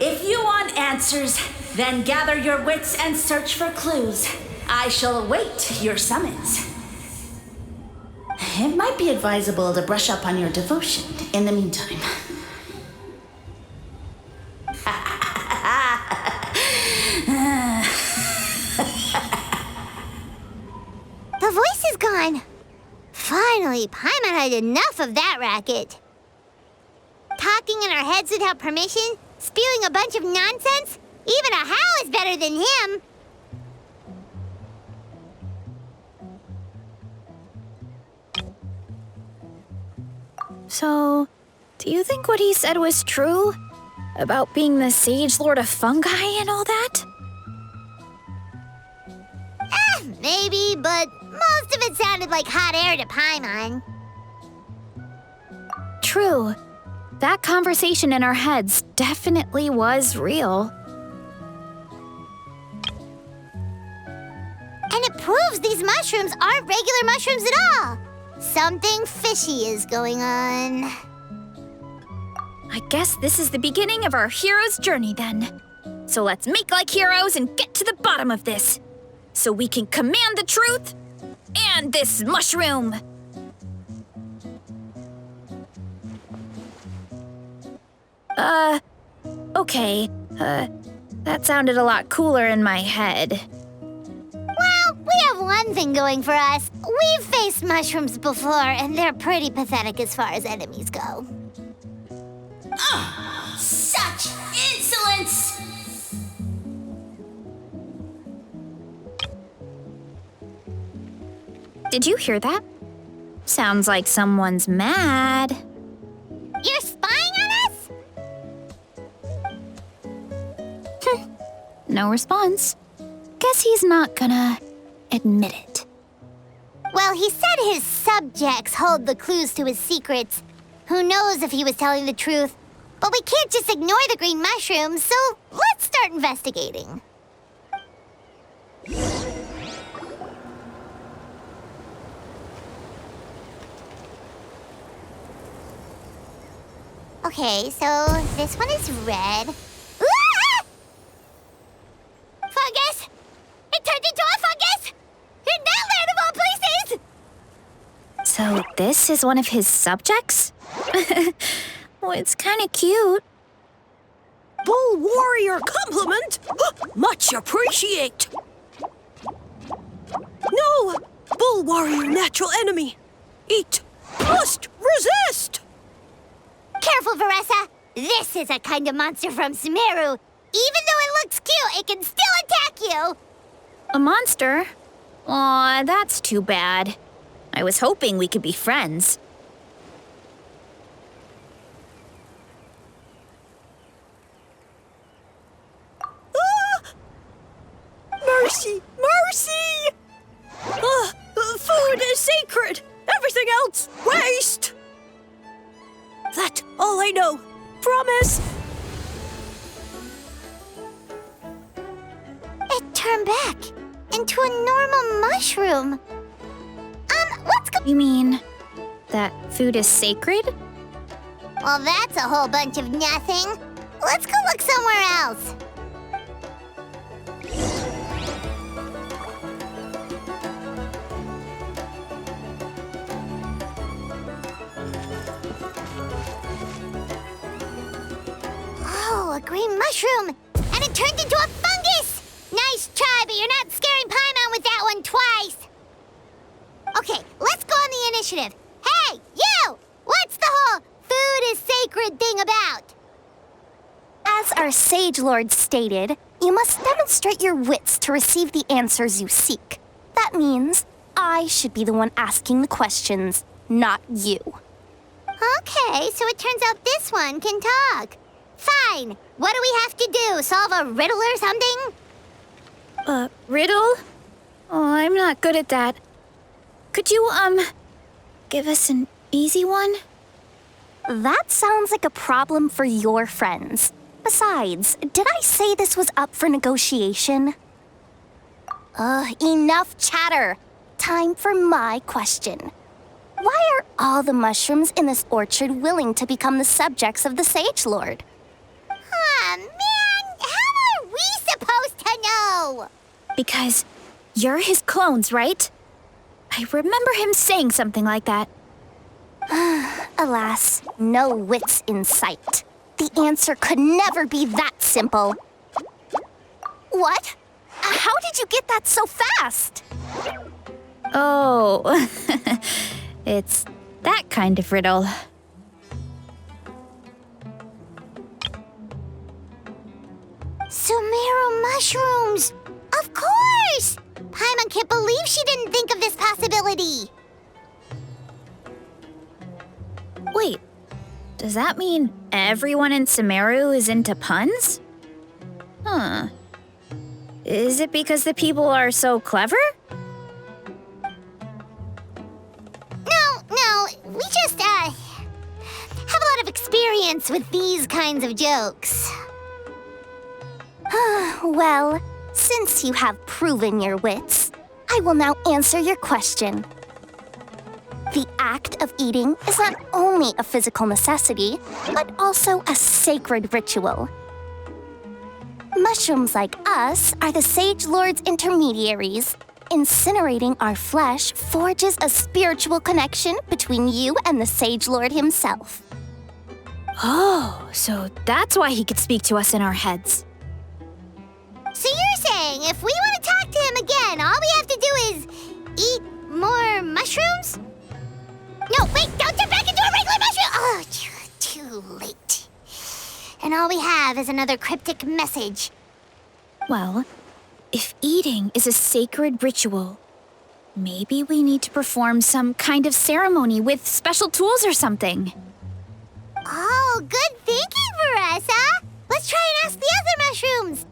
If you want answers, then gather your wits and search for clues. I shall await your summons. It might be advisable to brush up on your devotion in the meantime. The voice is gone. Finally, Paimon had enough of that racket. Talking in our heads without permission, spewing a bunch of nonsense, even a How is better than him. So, do you think what he said was true? About being the Sage Lord of Fungi and all that? Maybe, but most of it sounded like hot air to Paimon. True. That conversation in our heads definitely was real. And it proves these mushrooms aren't regular mushrooms at all. Something fishy is going on. I guess this is the beginning of our hero's journey then. So let's make like heroes and get to the bottom of this. So we can command the truth and this mushroom. Okay. That sounded a lot cooler in my head. Well, we have one thing going for us. We've faced mushrooms before, and they're pretty pathetic as far as enemies go. Such insolence! Did you hear that? Sounds like someone's mad. You're spying on us? No response. Guess he's not gonna admit it. Well, he said his subjects hold the clues to his secrets. Who knows if he was telling the truth? But we can't just ignore the green mushrooms, so let's start investigating. Okay, so this one is red. Ah! Fungus! It turned into a fungus! In that land of all places! So this is one of his subjects? Well, it's kind of cute. Bull warrior compliment! Much appreciate! No! Bull warrior natural enemy! Eat! Must resist! Careful, Veressa! This is a kind of monster from Sumeru. Even though it looks cute, it can still attack you! A monster? Aw, that's too bad. I was hoping we could be friends. Mercy! Mercy! Food is sacred! Everything else, waste! That's all I know. Promise! It turned back into a normal mushroom. Let's go. You mean that food is sacred? Well, that's a whole bunch of nothing. Let's go look somewhere else. Oh, a green mushroom! And it turned into a fungus! Nice try, but you're not scaring Paimon with that one twice! Okay, let's go on the initiative. Hey, you! What's the whole food is sacred thing about? As our Sage Lord stated, you must demonstrate your wits to receive the answers you seek. That means I should be the one asking the questions, not you. Okay, so it turns out this one can talk. Fine. What do we have to do? Solve a riddle or something? Riddle? Oh, I'm not good at that. Could you, give us an easy one? That sounds like a problem for your friends. Besides, did I say this was up for negotiation? Enough chatter. Time for my question. Why are all the mushrooms in this orchard willing to become the subjects of the Sage Lord? Aw, man! How are we supposed to know? Because you're his clones, right? I remember him saying something like that. Alas, no wits in sight. The answer could never be that simple. What? How did you get that so fast? Oh, it's that kind of riddle. Sumeru mushrooms! Of course! Paimon can't believe she didn't think of this possibility. Wait, does that mean everyone in Sumeru is into puns? Huh. Is it because the people are so clever? No, we just, have a lot of experience with these kinds of jokes. Well, since you have proven your wits, I will now answer your question. The act of eating is not only a physical necessity, but also a sacred ritual. Mushrooms like us are the Sage Lord's intermediaries. Incinerating our flesh forges a spiritual connection between you and the Sage Lord himself. Oh, so that's why he could speak to us in our heads. So you're saying if we want to talk to him again, all we have to do is eat more mushrooms? No, wait, don't turn back into a regular mushroom! Oh, too late. And all we have is another cryptic message. Well, if eating is a sacred ritual, maybe we need to perform some kind of ceremony with special tools or something. Oh, good thinking, Veressa! Let's try and ask the other mushrooms!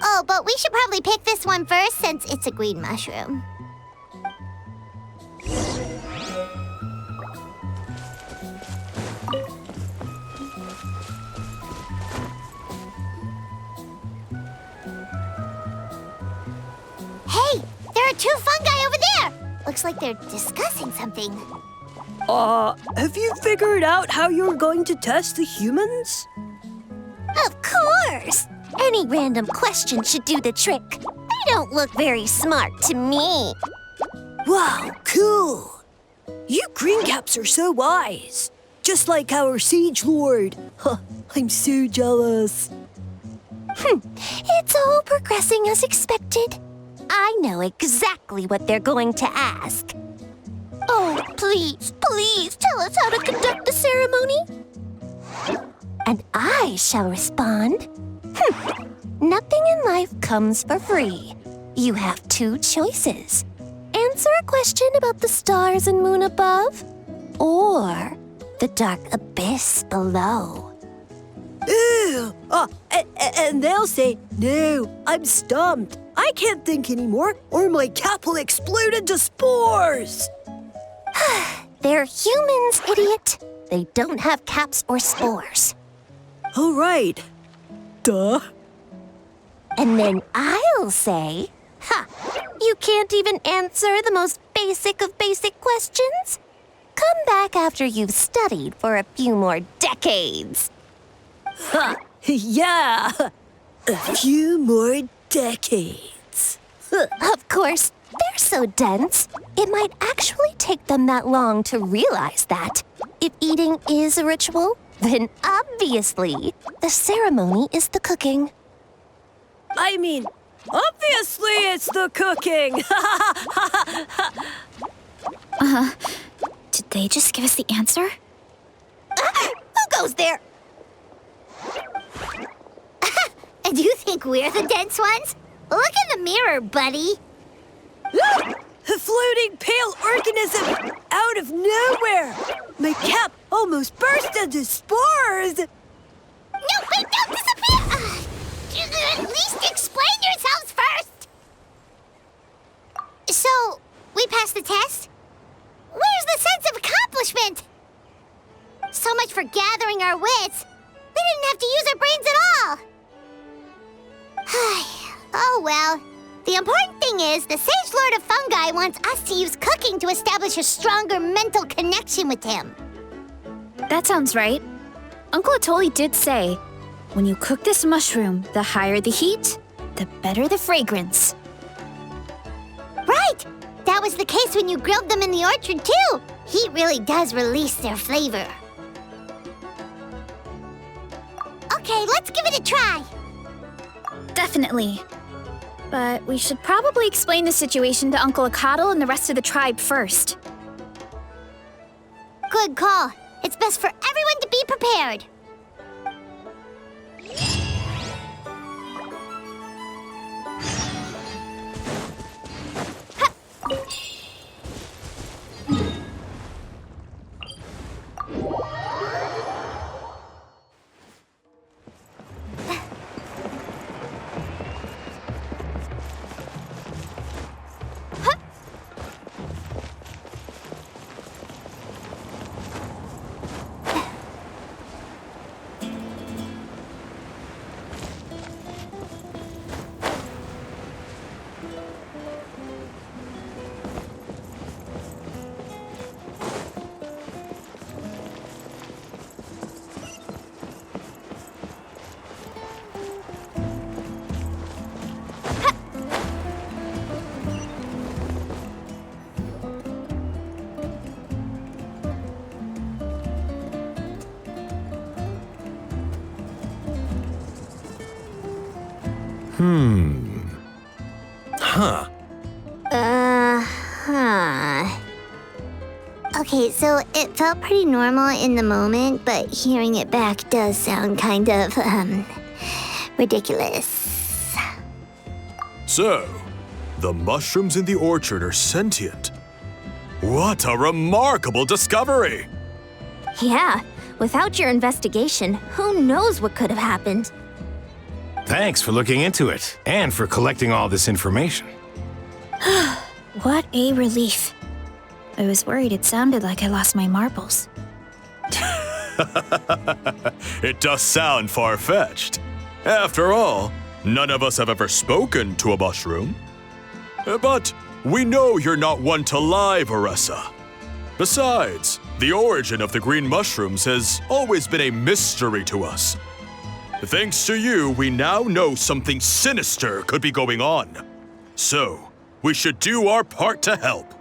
Oh, but we should probably pick this one first since it's a green mushroom. Hey, there are two fungi over there! Looks like they're discussing something. Have you figured out how you're going to test the humans? Of course! Any random question should do the trick. They don't look very smart to me. Wow, cool! You greencaps are so wise. Just like our Siege Lord. Huh, I'm so jealous. It's all progressing as expected. I know exactly what they're going to ask. Oh, please, please tell us how to conduct the ceremony. And I shall respond. Nothing in life comes for free. You have two choices. Answer a question about the stars and moon above, or the dark abyss below. Ew! And they'll say, no, I'm stumped. I can't think anymore, or my cap will explode into spores. They're humans, idiot. They don't have caps or spores. All right. Duh. And then I'll say, you can't even answer the most basic of basic questions? Come back after you've studied for a few more decades. Ha! Yeah! A few more decades. Of course, they're so dense, it might actually take them that long to realize that. If eating is a ritual, then obviously the ceremony is the cooking. I mean, obviously it's the cooking! Did they just give us the answer? Who goes there? Do you think we're the dense ones? Look in the mirror, buddy. A floating pale organism out of nowhere! My cap almost burst into spores! No, wait, don't disappear! At least explain yourselves first! So, we passed the test? Where's the sense of accomplishment? So much for gathering our wits. They didn't have to use our brains at all. Oh well. The important thing is the Sage Lord of Fungi wants us to use cooking to establish a stronger mental connection with him. That sounds right. Uncle Atoli did say, when you cook this mushroom, the higher the heat, the better the fragrance. Right! That was the case when you grilled them in the orchard, too. Heat really does release their flavor. Okay, let's give it a try. Definitely. But we should probably explain the situation to Uncle Akadal and the rest of the tribe first. Good call. It's best for everyone to be prepared. Huh. Okay, so it felt pretty normal in the moment, but hearing it back does sound kind of, ridiculous. So, the mushrooms in the orchard are sentient. What a remarkable discovery! Yeah, without your investigation, who knows what could have happened? Thanks for looking into it, and for collecting all this information. What a relief. I was worried it sounded like I lost my marbles. It does sound far-fetched. After all, none of us have ever spoken to a mushroom. But we know you're not one to lie, Varessa. Besides, the origin of the green mushrooms has always been a mystery to us. Thanks to you, we now know something sinister could be going on. So, we should do our part to help.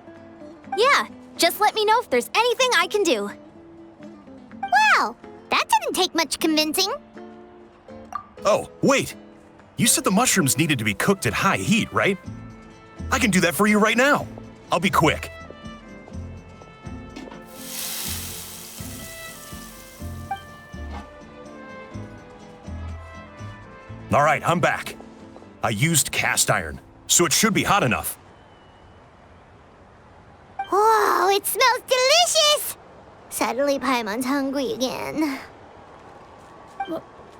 Yeah, just let me know if there's anything I can do. Wow, that didn't take much convincing. Oh, wait. You said the mushrooms needed to be cooked at high heat, right? I can do that for you right now. I'll be quick. All right, I'm back. I used cast iron, so it should be hot enough. Whoa, it smells delicious! Suddenly Paimon's hungry again.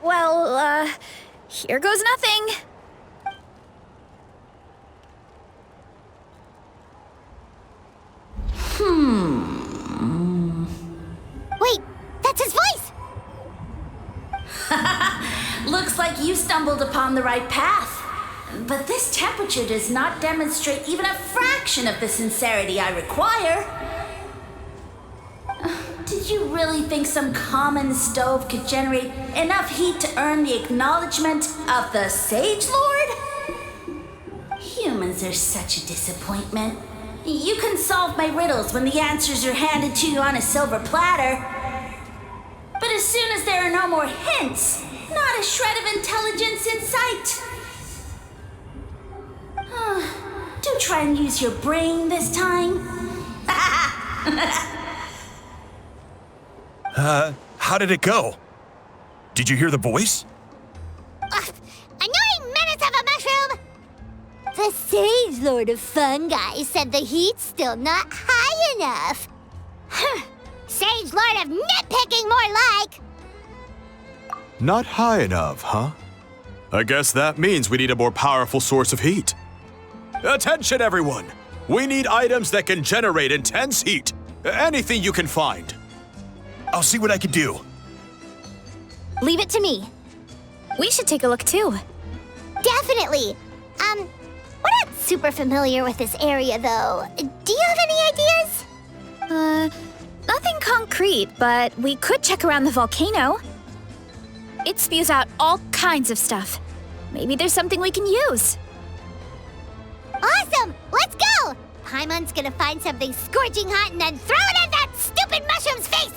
Well, here goes nothing. Wait, that's his voice! Looks like you stumbled upon the right path. But this temperature does not demonstrate even a fraction of the sincerity I require. Did you really think some common stove could generate enough heat to earn the acknowledgement of the Sage Lord? Humans are such a disappointment. You can solve my riddles when the answers are handed to you on a silver platter. But as soon as there are no more hints, not a shred of intelligence in sight. Do try and use your brain this time. How did it go? Did you hear the voice? Annoying menace of a mushroom! The Sage Lord of Fungi said the heat's still not high enough. Sage Lord of nitpicking, more like! Not high enough, huh? I guess that means we need a more powerful source of heat. Attention, everyone! We need items that can generate intense heat. Anything you can find. I'll see what I can do. Leave it to me. We should take a look too. Definitely. We're not super familiar with this area, though. Do you have any ideas? Nothing concrete, but we could check around the volcano. It spews out all kinds of stuff. Maybe there's something we can use. Awesome! Let's go! Paimon's gonna find something scorching hot and then throw it in that stupid mushroom's face!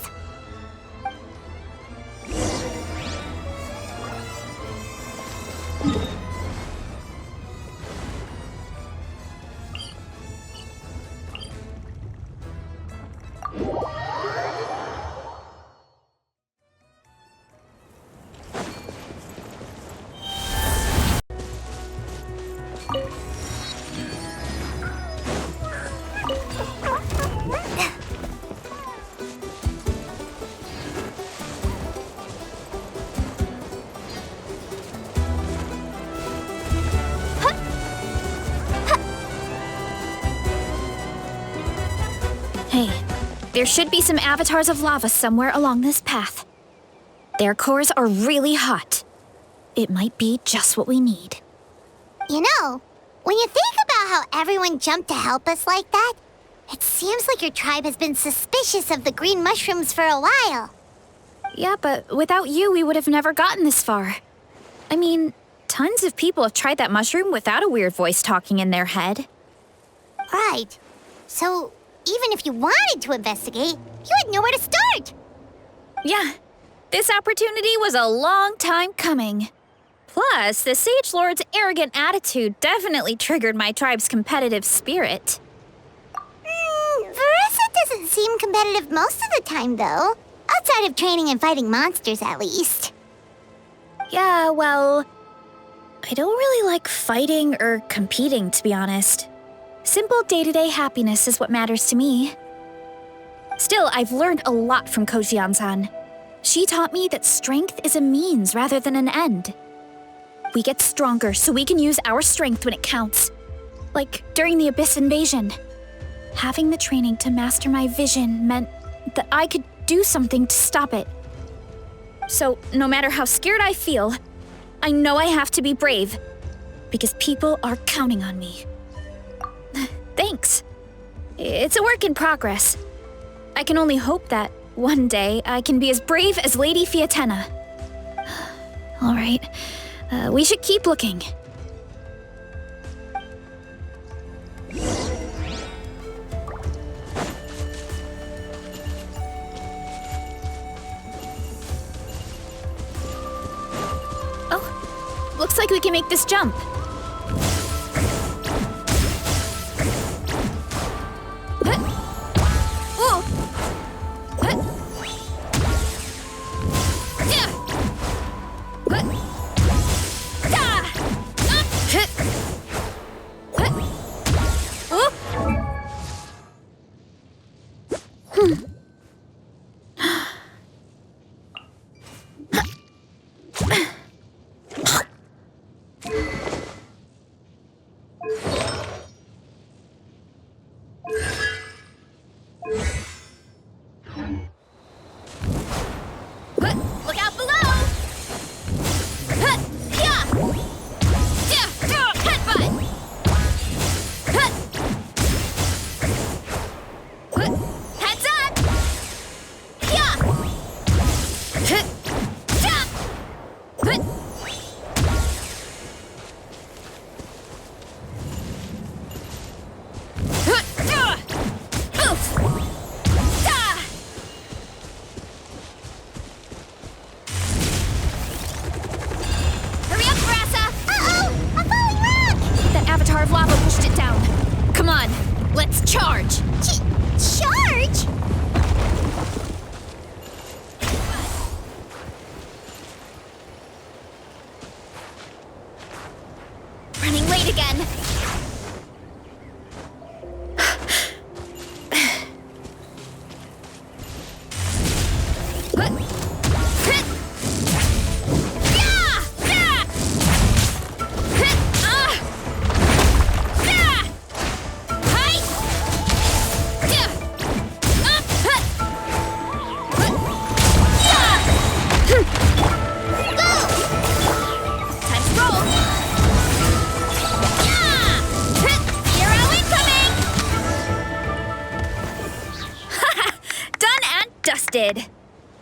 Hey, there should be some avatars of lava somewhere along this path. Their cores are really hot. It might be just what we need. You know, when you think about how everyone jumped to help us like that, it seems like your tribe has been suspicious of the green mushrooms for a while. Yeah, but without you, we would have never gotten this far. I mean, tons of people have tried that mushroom without a weird voice talking in their head. Right. So, even if you wanted to investigate, you had nowhere to start. Yeah, this opportunity was a long time coming. Plus, the Sage Lord's arrogant attitude definitely triggered my tribe's competitive spirit. Veressa doesn't seem competitive most of the time, though. Outside of training and fighting monsters, at least. Yeah, well, I don't really like fighting or competing, to be honest. Simple day-to-day happiness is what matters to me. Still, I've learned a lot from Kojian-san. She taught me that strength is a means rather than an end. We get stronger so we can use our strength when it counts. Like during the Abyss invasion. Having the training to master my vision meant that I could do something to stop it. So, no matter how scared I feel, I know I have to be brave. Because people are counting on me. Thanks. It's a work in progress. I can only hope that one day I can be as brave as Lady Fiatenna. All right, we should keep looking. Oh, looks like we can make this jump. Look out below! Headbutt! Heads up! Hurry up, Brassa! Uh-oh! A falling rock! That avatar of lava pushed it down. Come on, let's charge. Charge? Running late again.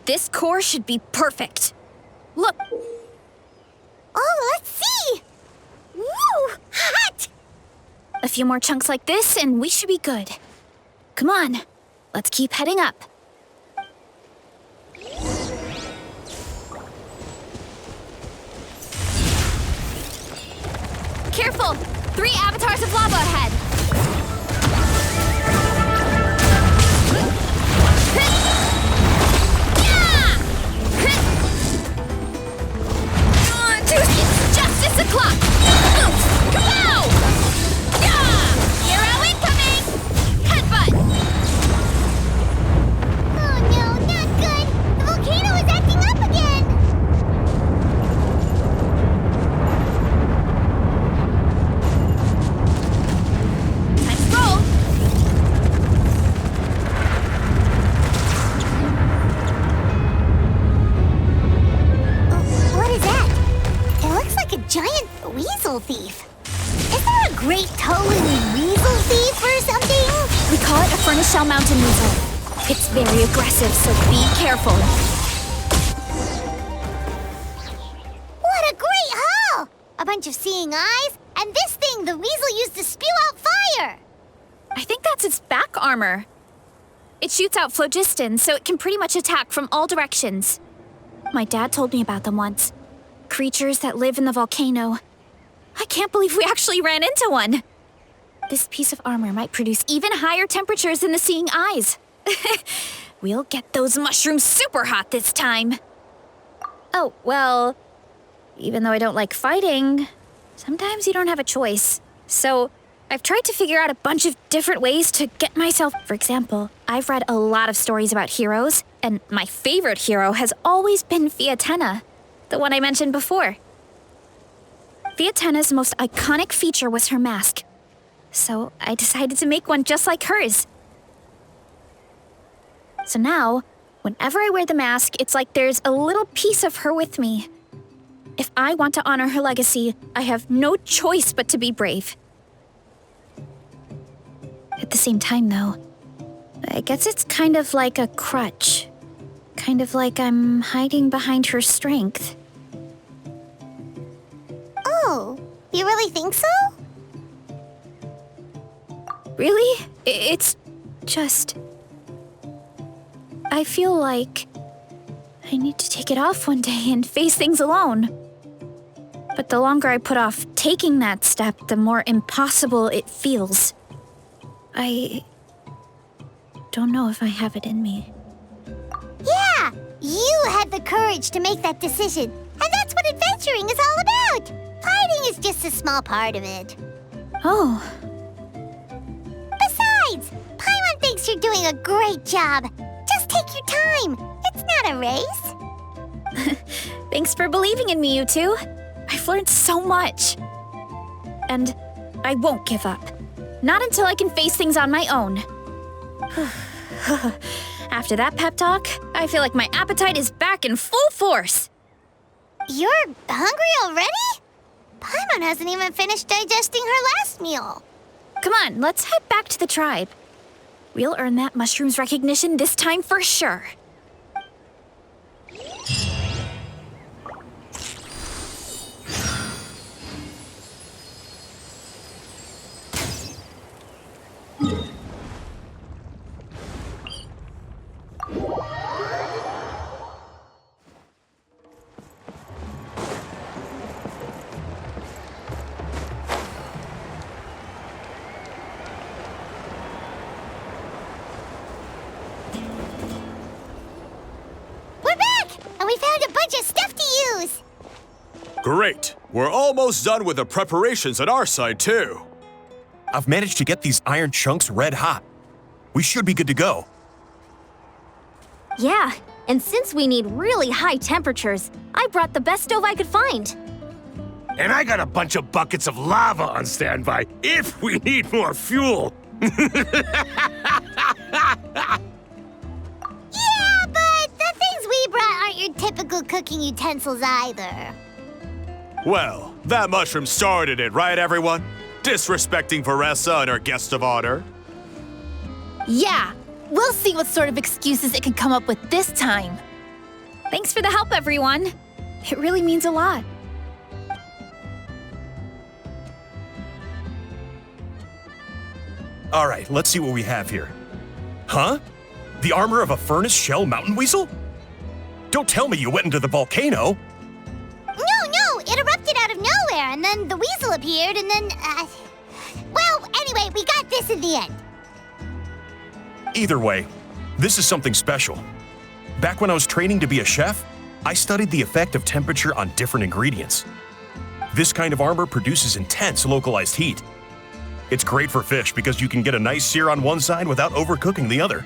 This core should be perfect. Look! Oh, let's see! Woo! Hot! A few more chunks like this and we should be good. Come on, let's keep heading up. Careful! 3 avatars of lava ahead! Justice o'clock! Oof! Kapow! Yeah! Hero incoming! Headbutt! Oh no, not good! The volcano is acting up again! Time to roll! What is that? It looks like a giant weasel thief. Is there a great toeing weasel thief or something? We call it a furnace shell mountain weasel. It's very aggressive, so be careful. What a great haul! A bunch of seeing eyes, and this thing the weasel used to spew out fire! I think that's its back armor. It shoots out phlogiston, so it can pretty much attack from all directions. My dad told me about them once. Creatures that live in the volcano. I can't believe we actually ran into one. This piece of armor might produce even higher temperatures than the seeing eyes. We'll get those mushrooms super hot this time. Oh, well, even though I don't like fighting, sometimes you don't have a choice. So I've tried to figure out a bunch of different ways to get myself... For example, I've read a lot of stories about heroes, and my favorite hero has always been Fiatenna, the one I mentioned before. Fiatenna's most iconic feature was her mask, so I decided to make one just like hers. So now, whenever I wear the mask, it's like there's a little piece of her with me. If I want to honor her legacy, I have no choice but to be brave. At the same time, though, I guess it's kind of like a crutch. Kind of like I'm hiding behind her strength. Oh, you really think so? Really? It's just... I feel like I need to take it off one day and face things alone. But the longer I put off taking that step, the more impossible it feels. I don't know if I have it in me. Yeah, you had the courage to make that decision. And that's what adventuring is all about. Fighting is just a small part of it. Oh, Besides, Paimon thinks you're doing a great job. Just take your time. It's not a race. thanks for believing in me, you two. I've learned so much. And I won't give up. Not until I can face things on my own. After that pep talk, I feel like my appetite is back in full force. You're hungry already? Paimon hasn't even finished digesting her last meal. Come on, let's head back to the tribe. We'll earn that mushroom's recognition this time for sure. We're back, and we found a bunch of stuff to use. Great. We're almost done with the preparations at our side, too. I've managed to get these iron chunks red hot. We should be good to go. Yeah, and since we need really high temperatures, I brought the best stove I could find. And I got a bunch of buckets of lava on standby if we need more fuel. Yeah, but the things we brought aren't your typical cooking utensils either. Well, that mushroom started it, right, everyone? Disrespecting Veressa and her guest of honor. Yeah, we'll see what sort of excuses it can come up with this time. Thanks for the help, everyone. It really means a lot. All right, let's see what we have here. Huh? The armor of a furnace shell mountain weasel? Don't tell me you went into the volcano. No, it erupted out of nowhere, and then the weasel appeared, and then, well, anyway, we got this in the end. Either way, this is something special. Back when I was training to be a chef, I studied the effect of temperature on different ingredients. This kind of armor produces intense localized heat. It's great for fish because you can get a nice sear on one side without overcooking the other.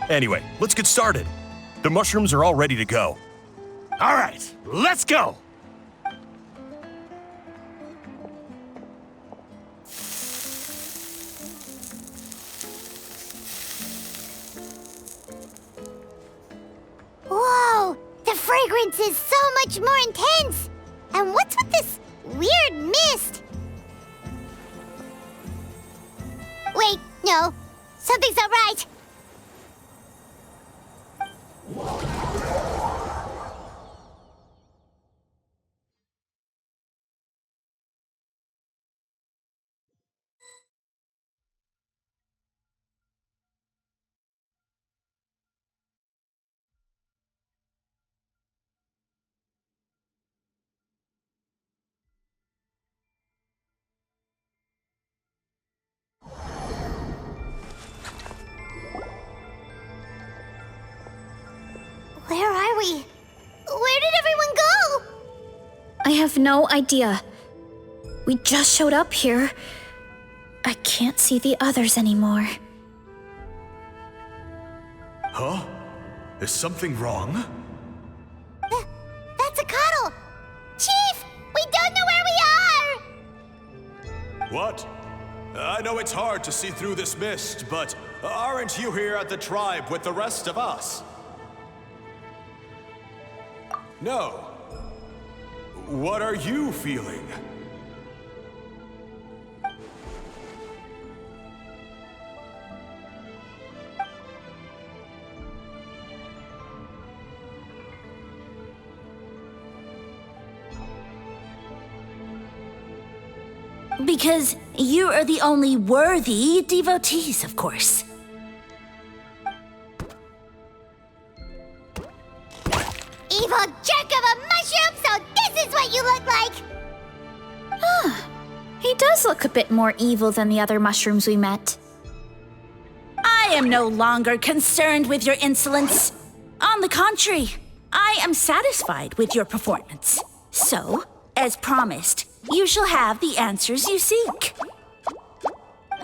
Anyway, let's get started. The mushrooms are all ready to go. All right, let's go. Whoa, the fragrance is so much more intense. And what's with this weird mist? Wait, no, something's not right. Where are we? Where did everyone go? I have no idea. We just showed up here. I can't see the others anymore. Huh? Is something wrong? That's a cuddle. Chief, we don't know where we are. What? I know it's hard to see through this mist, but aren't you here at the tribe with the rest of us? No. What are you feeling? Because you are the only worthy devotees, of course. Evil jerk of a mushroom, so this is what you look like! He does look a bit more evil than the other mushrooms we met. I am no longer concerned with your insolence. On the contrary, I am satisfied with your performance. So, as promised, you shall have the answers you seek.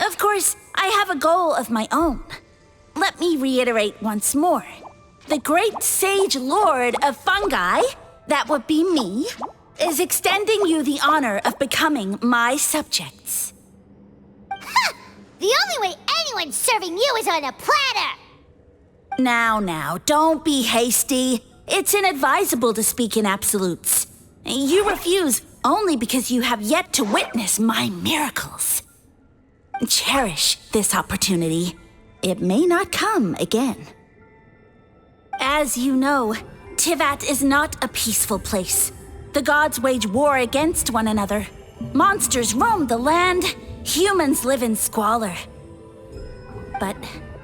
Of course, I have a goal of my own. Let me reiterate once more. The great sage lord of fungi, that would be me, is extending you the honor of becoming my subjects. Ha! The only way anyone's serving you is on a platter! Now, don't be hasty. It's inadvisable to speak in absolutes. You refuse only because you have yet to witness my miracles. Cherish this opportunity. It may not come again. As you know, Tivat is not a peaceful place. The gods wage war against one another. Monsters roam the land. Humans live in squalor. But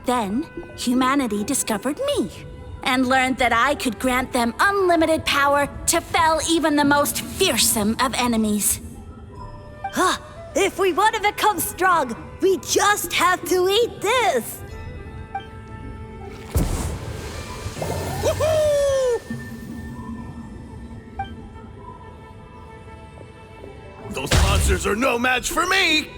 then, humanity discovered me and learned that I could grant them unlimited power to fell even the most fearsome of enemies. If we want to become strong, we just have to eat this! Those monsters are no match for me!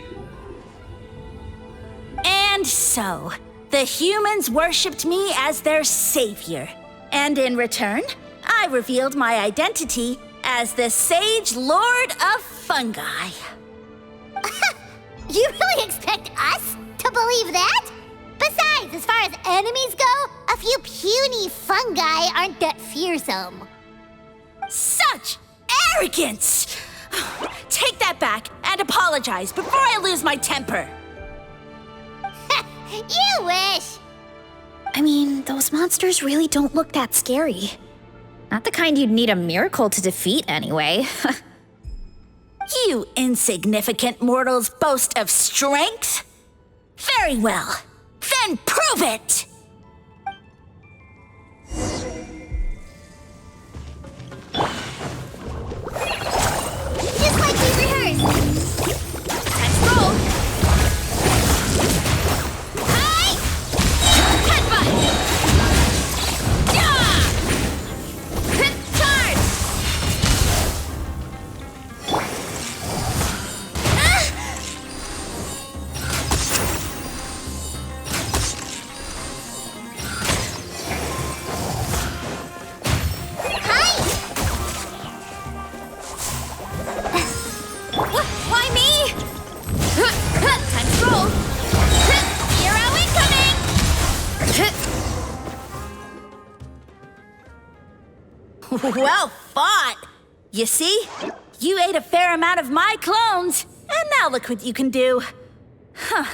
And so, the humans worshipped me as their savior. And in return, I revealed my identity as the Sage Lord of Fungi. You really expect us to believe that? Besides, as far as enemies go, a few puny fungi aren't that fearsome. Such arrogance! Take that back and apologize before I lose my temper. You wish! I mean, those monsters really don't look that scary. Not the kind you'd need a miracle to defeat, anyway. You insignificant mortals boast of strength? Very well. Then prove it! Just like we rehearsed! Let's roll! Hi! Headbutt! Yeah! Charge! Why me? Time to roll! Hero incoming! Well fought! You see? You ate a fair amount of my clones, and now look what you can do. Huh.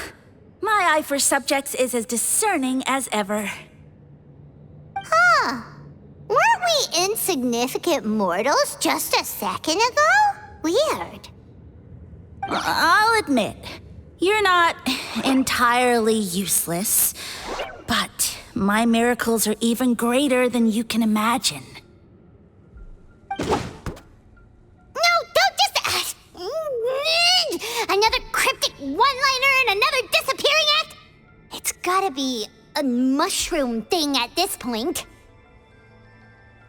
My eye for subjects is as discerning as ever. Huh. Weren't we insignificant mortals just a second ago? Weird. I'll admit, you're not entirely useless, but my miracles are even greater than you can imagine. No, don't just... another cryptic one-liner and another disappearing act? It's gotta be a mushroom thing at this point.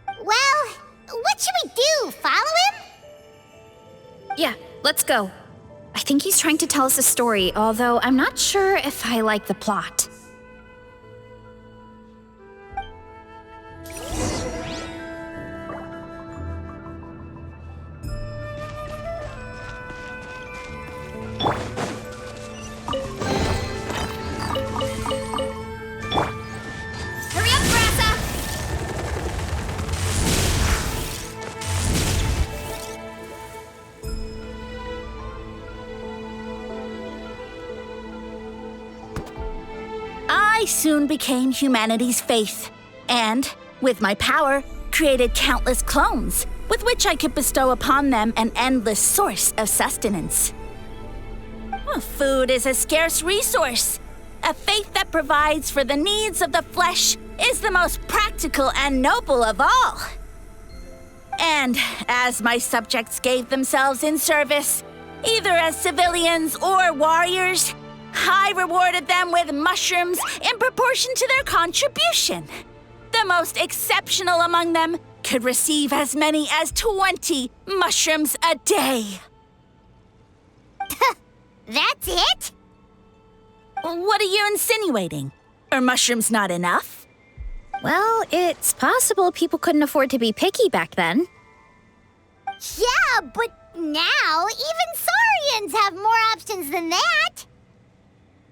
Well, what should we do? Follow him? Yeah, let's go. I think he's trying to tell us a story, although I'm not sure if I like the plot. Hurry up, Brassa! I soon became humanity's faith, and, with my power, created countless clones, with which I could bestow upon them an endless source of sustenance. Food is a scarce resource. A faith that provides for the needs of the flesh is the most practical and noble of all. And as my subjects gave themselves in service, either as civilians or warriors, I rewarded them with mushrooms in proportion to their contribution. The most exceptional among them could receive as many as 20 mushrooms a day. That's it? What are you insinuating? Are mushrooms not enough? Well, it's possible people couldn't afford to be picky back then. Yeah, but now even Saurians have more options than that.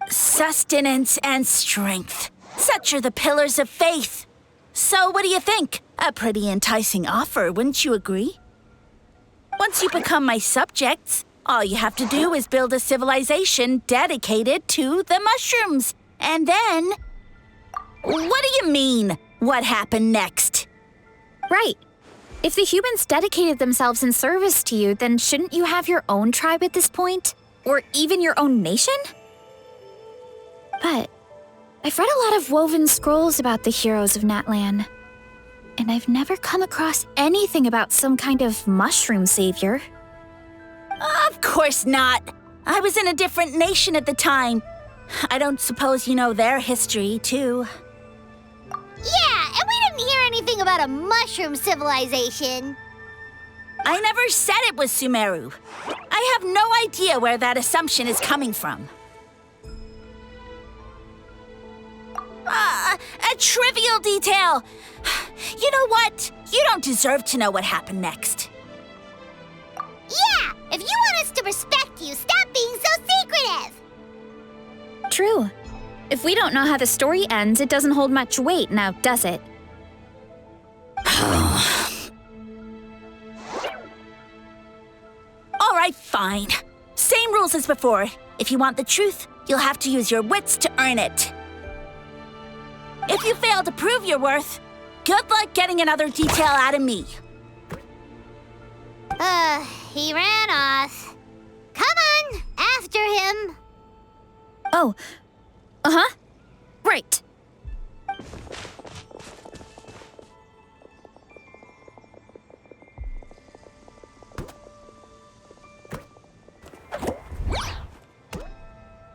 Sustenance and strength. Such are the pillars of faith. So what do you think? A pretty enticing offer, wouldn't you agree? Once you become my subjects, all you have to do is build a civilization dedicated to the mushrooms. And then... What do you mean, what happened next? Right. If the humans dedicated themselves in service to you, then shouldn't you have your own tribe at this point? Or even your own nation? But I've read a lot of woven scrolls about the heroes of Natlan, and I've never come across anything about some kind of mushroom savior. Of course not. I was in a different nation at the time. I don't suppose you know their history, too. Yeah, and we didn't hear anything about a mushroom civilization. I never said it was Sumeru. I have no idea where that assumption is coming from. A trivial detail. You know what? You don't deserve to know what happened next. Yeah, if you want us to respect you, stop being so secretive. True. If we don't know how the story ends, it doesn't hold much weight now, does it? All right, fine. Same rules as before. If you want the truth, you'll have to use your wits to earn it. If you fail to prove your worth, good luck getting another detail out of me. He ran off. Come on, after him. Oh. Uh-huh. Right.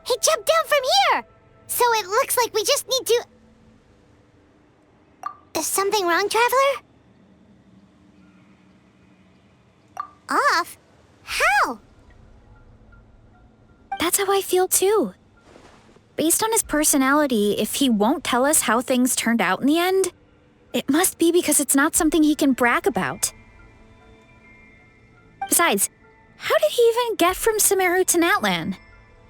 He jumped down from here. So it looks like we just need to... Is something wrong, Traveler? Off? How? That's how I feel too. Based on his personality, if he won't tell us how things turned out in the end, it must be because it's not something he can brag about. Besides, how did he even get from Sumeru to Natlan?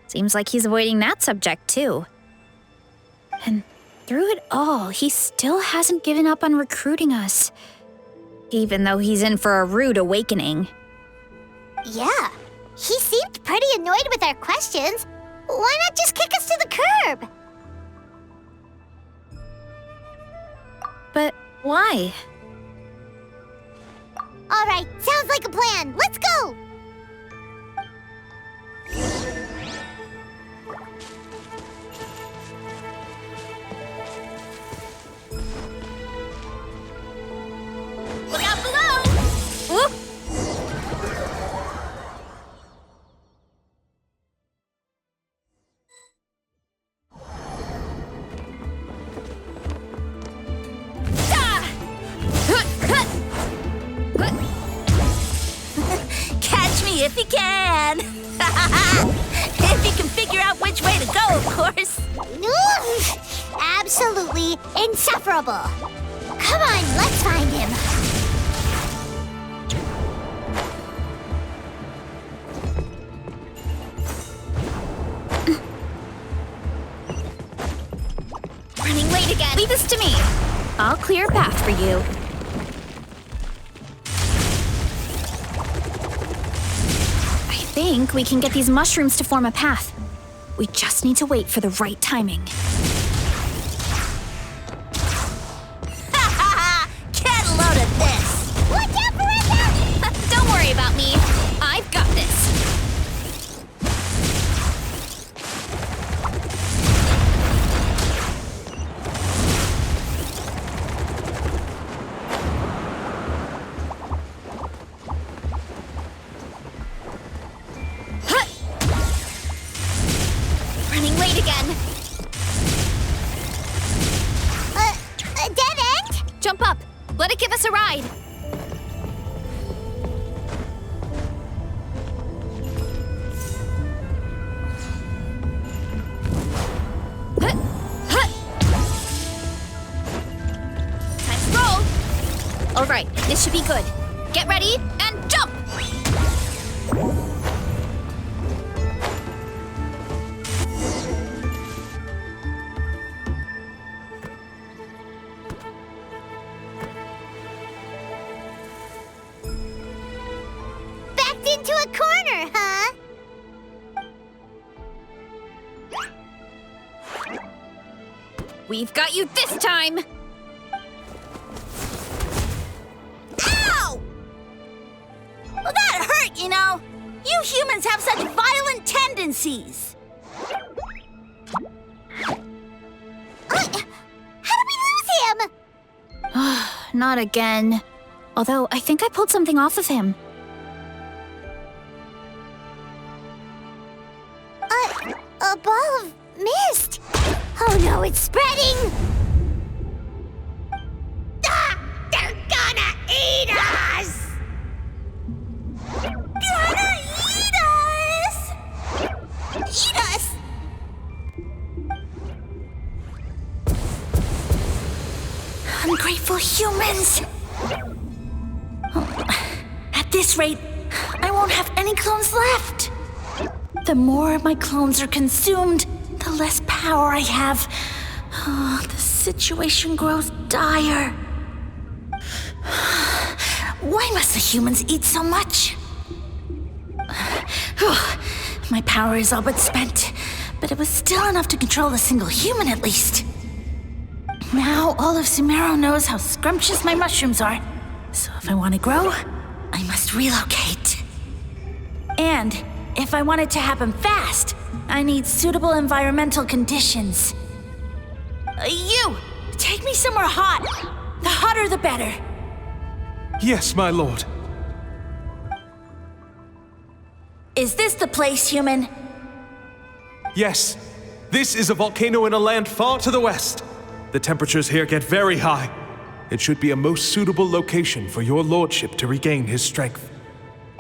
Seems like he's avoiding that subject too. And through it all, he still hasn't given up on recruiting us. Even though he's in for a rude awakening. Yeah, he seemed pretty annoyed with our questions. Why not just kick us to the curb? But why? All right, sounds like a plan. Let's go! Look out below! Whoop! Catch me if you can! If you can figure out which way to go, of course. Absolutely insufferable. Come on, let's find him. Running late again. Leave this to me. I'll clear a path for you. I think we can get these mushrooms to form a path. We just need to wait for the right timing. Get a load of this! Watch out, Berlimpah! Don't worry about me. I've got this. Jump up. Let it give us a ride. Time to roll. All right, this should be good. Get ready and jump. Backed into a corner, huh? We've got you this time. Ow! Well, that hurt, you know. You humans have such violent tendencies. How did we lose him? Not again. Although, I think I pulled something off of him. A ball of mist. Oh no, it's spreading! Ah! They're gonna eat us! Gonna eat us! Eat us! Ungrateful humans! At this rate, I won't have any clones left. The more my clones are consumed, the less power I have. Oh, the situation grows dire. Why must the humans eat so much? My power is all but spent, but it was still enough to control a single human at least. Now all of Sumeru knows how scrumptious my mushrooms are, so if I want to grow, I must relocate. And if I want it to happen fast, I need suitable environmental conditions. You! Take me somewhere hot. The hotter the better. Yes, my lord. Is this the place, human? Yes. This is a volcano in a land far to the west. The temperatures here get very high. It should be a most suitable location for your lordship to regain his strength.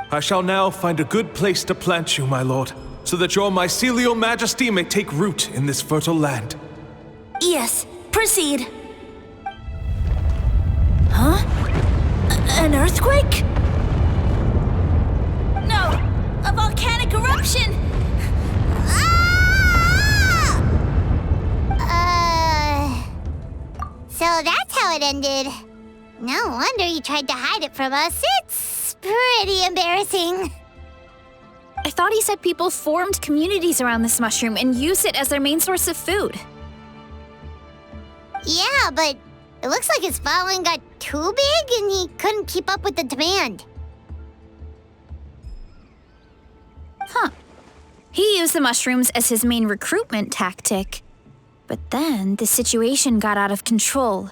I shall now find a good place to plant you, my lord, so that your mycelial majesty may take root in this fertile land. Yes, proceed. Huh? An earthquake? No, a volcanic eruption! So that's how it ended. No wonder you tried to hide it from us. It's pretty embarrassing. I thought he said people formed communities around this mushroom and used it as their main source of food. Yeah, but it looks like his following got too big and he couldn't keep up with the demand. Huh. He used the mushrooms as his main recruitment tactic. But then the situation got out of control.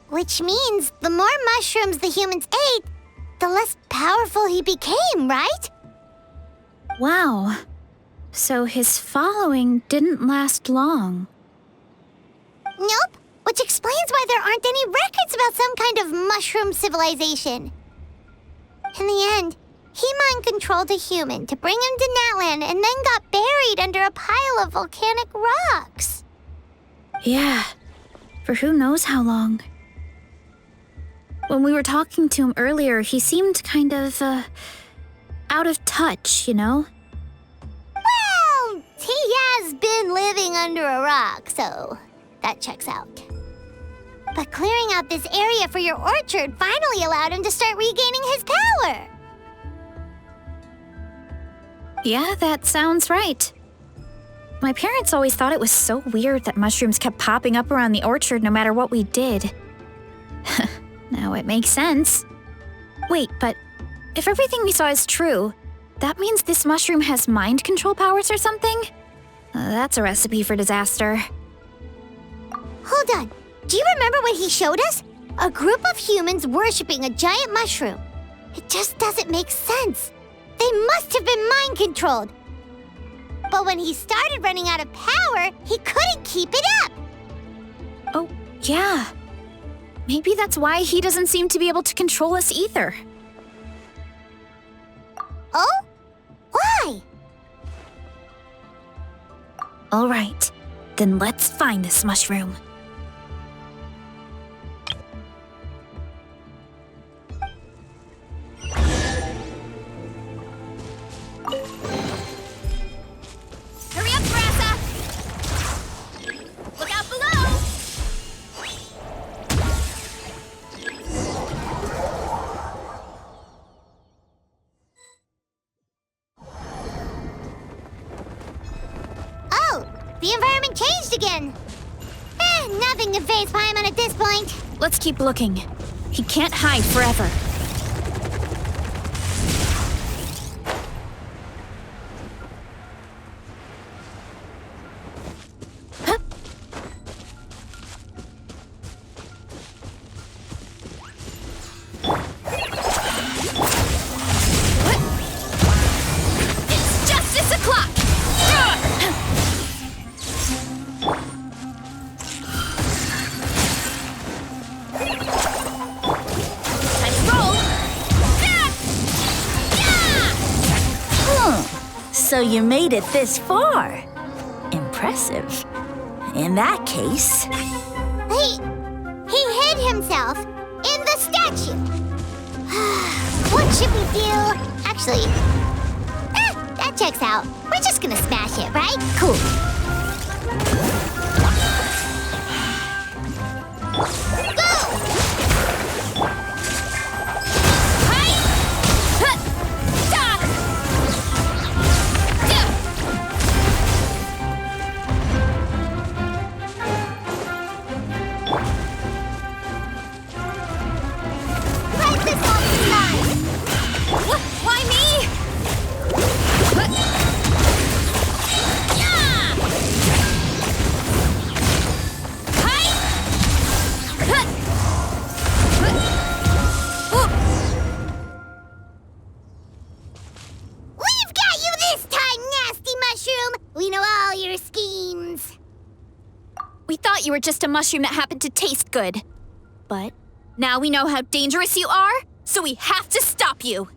Which means the more mushrooms the humans ate, the less powerful he became, right? Wow. So his following didn't last long. Nope, which explains why there aren't any records about some kind of mushroom civilization. In the end, he mind-controlled a human to bring him to Natlan and then got buried under a pile of volcanic rocks. Yeah, for who knows how long. When we were talking to him earlier, he seemed kind of, out of touch, you know? Well, he has been living under a rock, so that checks out. But clearing out this area for your orchard finally allowed him to start regaining his power. Yeah, that sounds right. My parents always thought it was so weird that mushrooms kept popping up around the orchard no matter what we did. Now it makes sense. Wait, but if everything we saw is true, that means this mushroom has mind control powers or something? That's a recipe for disaster. Hold on. Do you remember what he showed us? A group of humans worshipping a giant mushroom. It just doesn't make sense. They must have been mind-controlled. But when he started running out of power, he couldn't keep it up. Oh, Yeah. Maybe that's why he doesn't seem to be able to control us either. Oh? Why? All right, then let's find this mushroom. Hurry up, Grassa! Look out below! Oh, the environment changed again. Nothing to phase Paimon at this point. Let's keep looking. He can't hide forever. Huh? What? It's justice o'clock! So you made it this far. Impressive. In that case... He hid himself in the statue. What should we do? Actually, that checks out. We're just gonna smash it, right? Cool. Why me? We've got you this time, nasty mushroom! We know all your schemes. We thought you were just a mushroom that happened to taste good. But now we know how dangerous you are, so we have to stop you.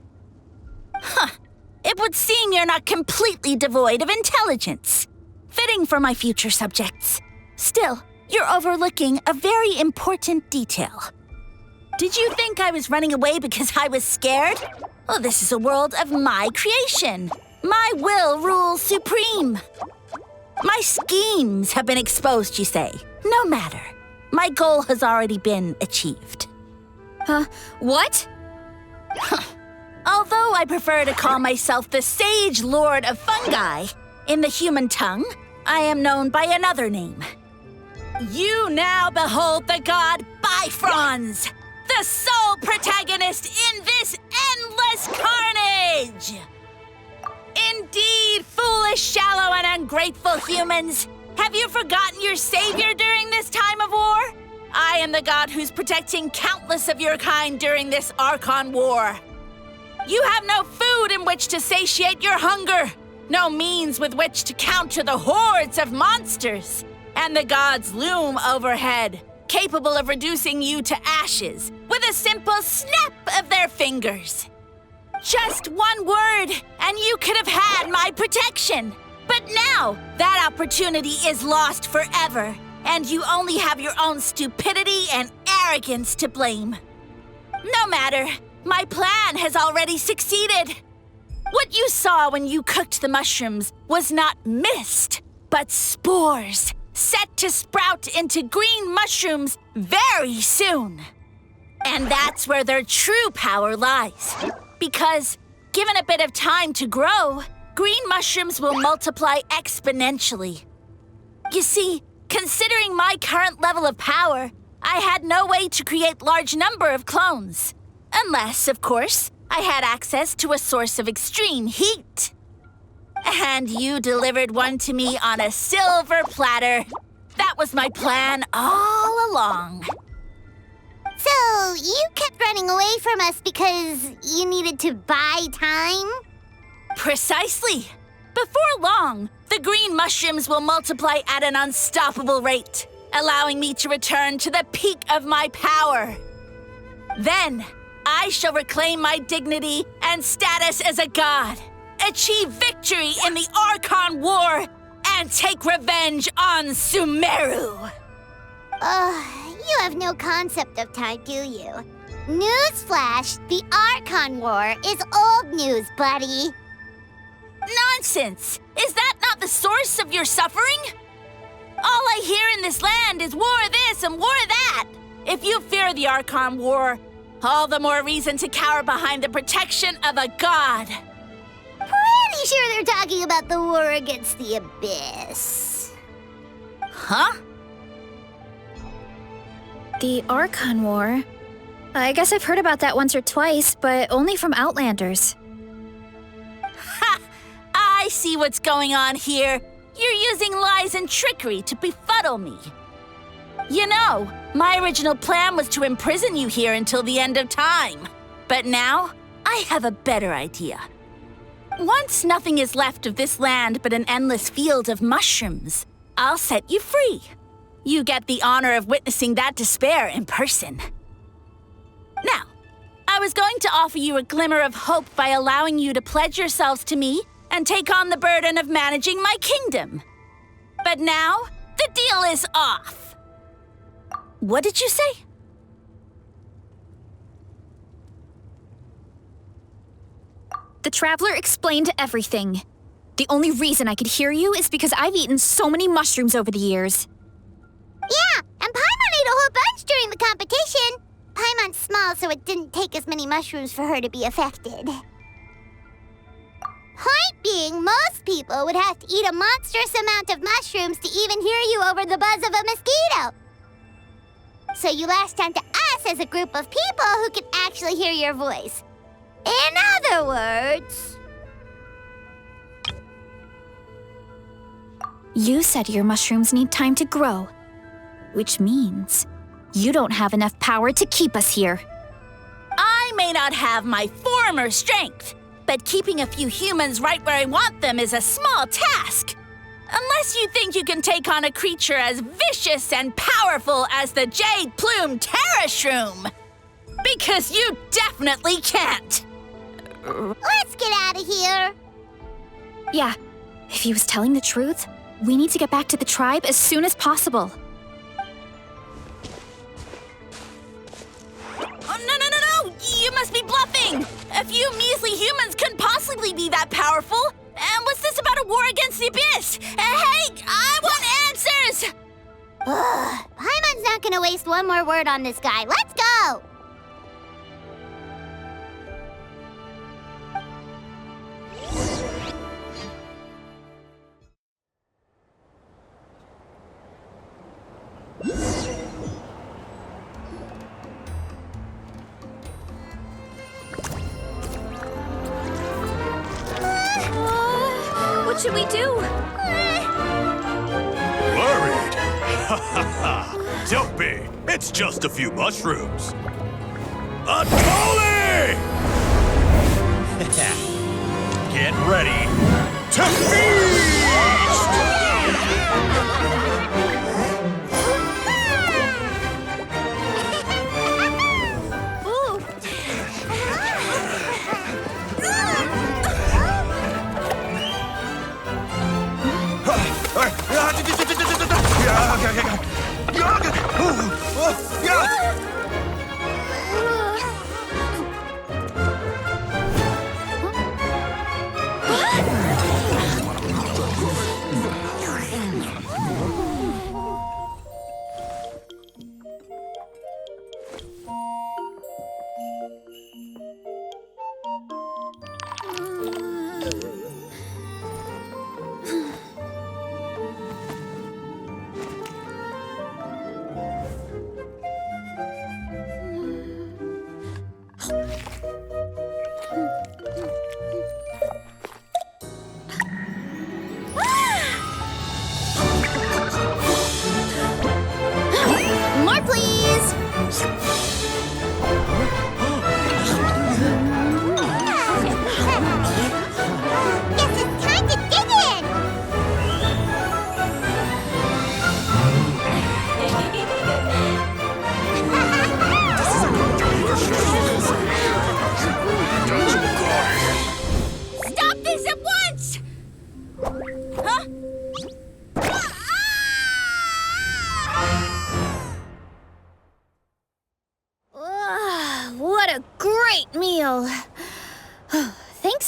It would seem you're not completely devoid of intelligence. Fitting for my future subjects. Still, you're overlooking a very important detail. Did you think I was running away because I was scared? Well, this is a world of my creation. My will rules supreme. My schemes have been exposed, you say. No matter. My goal has already been achieved. What? Although I prefer to call myself the Sage Lord of Fungi, in the human tongue, I am known by another name. You now behold the god Bifrons, the sole protagonist in this endless carnage! Indeed, foolish, shallow, and ungrateful humans! Have you forgotten your savior during this time of war? I am the god who's protecting countless of your kind during this Archon War. You have no food in which to satiate your hunger, no means with which to counter the hordes of monsters, and the gods loom overhead, capable of reducing you to ashes with a simple snap of their fingers. Just one word, and you could have had my protection. But now, that opportunity is lost forever, and you only have your own stupidity and arrogance to blame. No matter, my plan has already succeeded. What you saw when you cooked the mushrooms was not mist, but spores, set to sprout into green mushrooms very soon. And that's where their true power lies. Because, given a bit of time to grow, green mushrooms will multiply exponentially. You see, considering my current level of power, I had no way to create large number of clones. Unless, of course, I had access to a source of extreme heat. And you delivered one to me on a silver platter. That was my plan all along. So, you kept running away from us because you needed to buy time? Precisely. Before long, the green mushrooms will multiply at an unstoppable rate. allowing me to return to the peak of my power. Then, I shall reclaim my dignity and status as a god, achieve victory in the Archon War, and take revenge on Sumeru. You have no concept of time, do you? Newsflash, the Archon War is old news, buddy. Nonsense! Is that not the source of your suffering? All I hear in this land is war this and war that. If you fear the Archon War, all the more reason to cower behind the protection of a god. Pretty sure they're talking about the war against the Abyss. Huh? The Archon War? I guess I've heard about that once or twice, but only from Outlanders. Ha! I see what's going on here. You're using lies and trickery to befuddle me. You know, my original plan was to imprison you here until the end of time. But now, I have a better idea. Once nothing is left of this land but an endless field of mushrooms, I'll set you free. You get the honor of witnessing that despair in person. Now, I was going to offer you a glimmer of hope by allowing you to pledge yourselves to me and take on the burden of managing my kingdom. But now, the deal is off. What did you say? The Traveler explained everything. The only reason I could hear you is because I've eaten so many mushrooms over the years. Yeah, and Paimon ate a whole bunch during the competition. Paimon's small, so it didn't take as many mushrooms for her to be affected. Point being, most people would have to eat a monstrous amount of mushrooms to even hear you over the buzz of a mosquito. So you latched onto us as a group of people who can actually hear your voice. In other words... You said your mushrooms need time to grow, which means you don't have enough power to keep us here. I may not have my former strength, but keeping a few humans right where I want them is a small task. Unless you think you can take on a creature as vicious and powerful as the Jade Plume Terrashroom. Because you definitely can't. Let's get out of here. Yeah, if he was telling the truth, we need to get back to the tribe as soon as possible. Oh, no! You must be bluffing! A few measly humans couldn't possibly be that powerful. And what's this about a war against the Abyss? Hey, I want answers! Paimon's not gonna waste one more word on this guy. Let's go! What should we do? Worried? Ha ha ha! Don't be! It's just a few mushrooms. Atoli! Get ready to feast!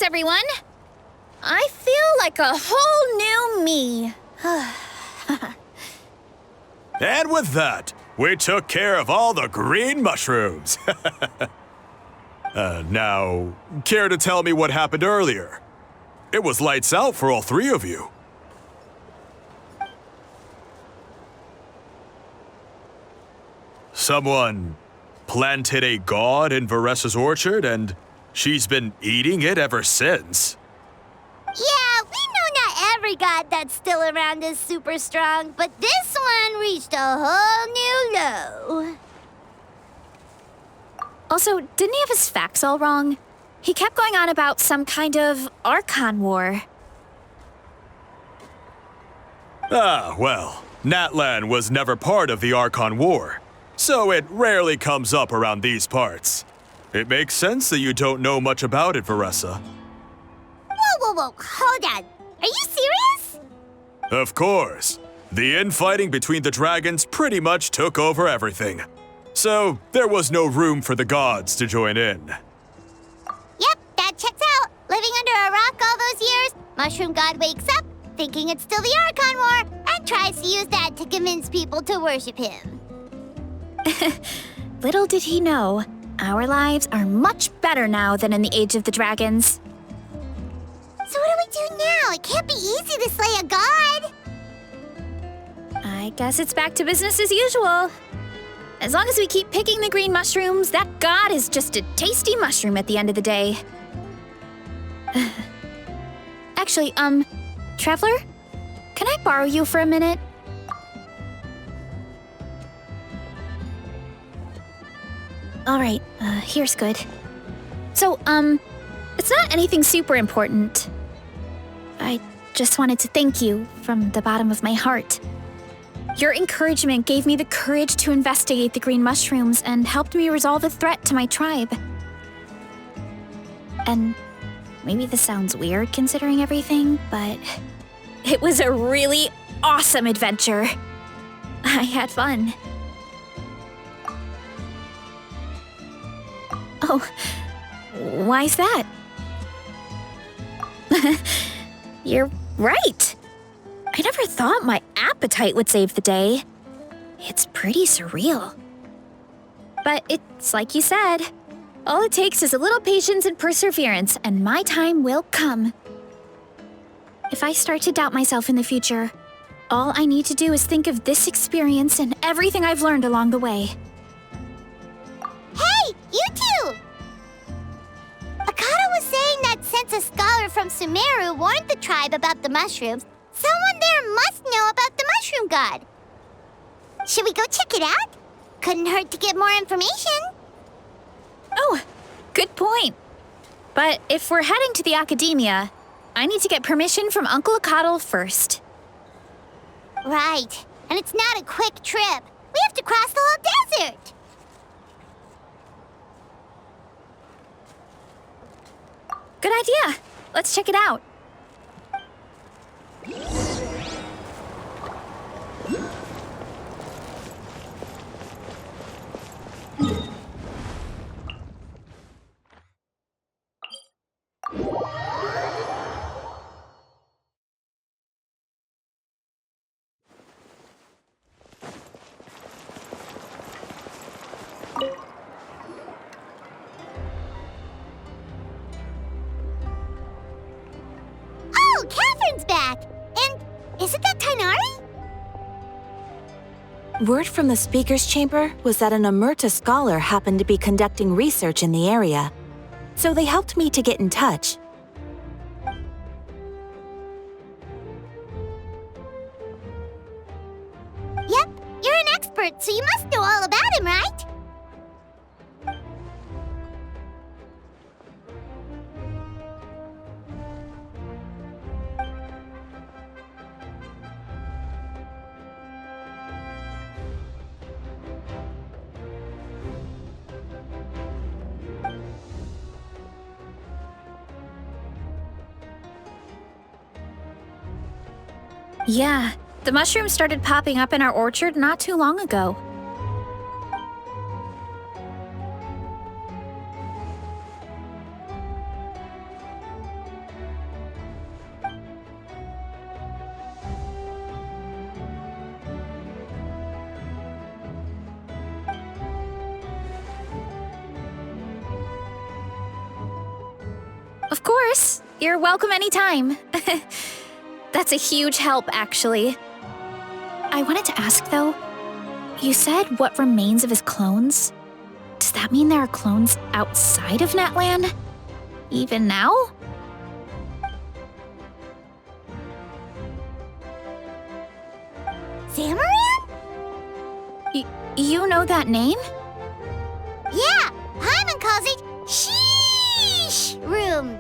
everyone. I feel like a whole new me. And with that, we took care of all the green mushrooms. Now, care to tell me what happened earlier? It was lights out for all three of you. Someone planted a god in Veressa's orchard, and she's been eating it ever since. Yeah, we know not every god that's still around is super strong, but this one reached a whole new low. Also, didn't he have his facts all wrong? He kept going on about some kind of Archon war. Ah, well, Natlan was never part of the Archon War, so it rarely comes up around these parts. It makes sense that you don't know much about it, Veressa. Whoa, hold on. Are you serious? Of course. The infighting between the dragons pretty much took over everything. So there was no room for the gods to join in. Yep, that checks out. Living under a rock all those years, Mushroom God wakes up, thinking it's still the Archon War, and tries to use that to convince people to worship him. Little did he know, our lives are much better now than in the Age of the Dragons. So what do we do now? It can't be easy to slay a god. I guess it's back to business as usual. As long as we keep picking the green mushrooms, that god is just a tasty mushroom at the end of the day. Actually, Traveler? Can I borrow you for a minute? Alright, here's good. So, it's not anything super important. I just wanted to thank you from the bottom of my heart. Your encouragement gave me the courage to investigate the green mushrooms and helped me resolve a threat to my tribe. And maybe this sounds weird considering everything, but it was a really awesome adventure. I had fun. Oh, why's that? You're right. I never thought my appetite would save the day. It's pretty surreal. But it's like you said, all it takes is a little patience and perseverance, and my time will come. If I start to doubt myself in the future, all I need to do is think of this experience and everything I've learned along the way. Hey, you two! Akata was saying that since a scholar from Sumeru warned the tribe about the mushrooms, someone there must know about the mushroom god. Should we go check it out? Couldn't hurt to get more information. Oh, good point. But if we're heading to the academia, I need to get permission from Uncle Akatl first. Right, and it's not a quick trip. We have to cross the whole desert. Good idea. Let's check it out. Oh, Catherine's back! And isn't that Tainari? Word from the speaker's chamber was that an Omerta scholar happened to be conducting research in the area, so they helped me to get in touch. Yep, you're an expert, so you must know all about him, right? Yeah, the mushrooms started popping up in our orchard not too long ago. course. You're welcome anytime. That's a huge help, actually. I wanted to ask, though, you said what remains of his clones? Does that mean there are clones outside of Natlan? Even now? Zamaran? You know that name? Yeah, Paimon calls it Sheesh Room.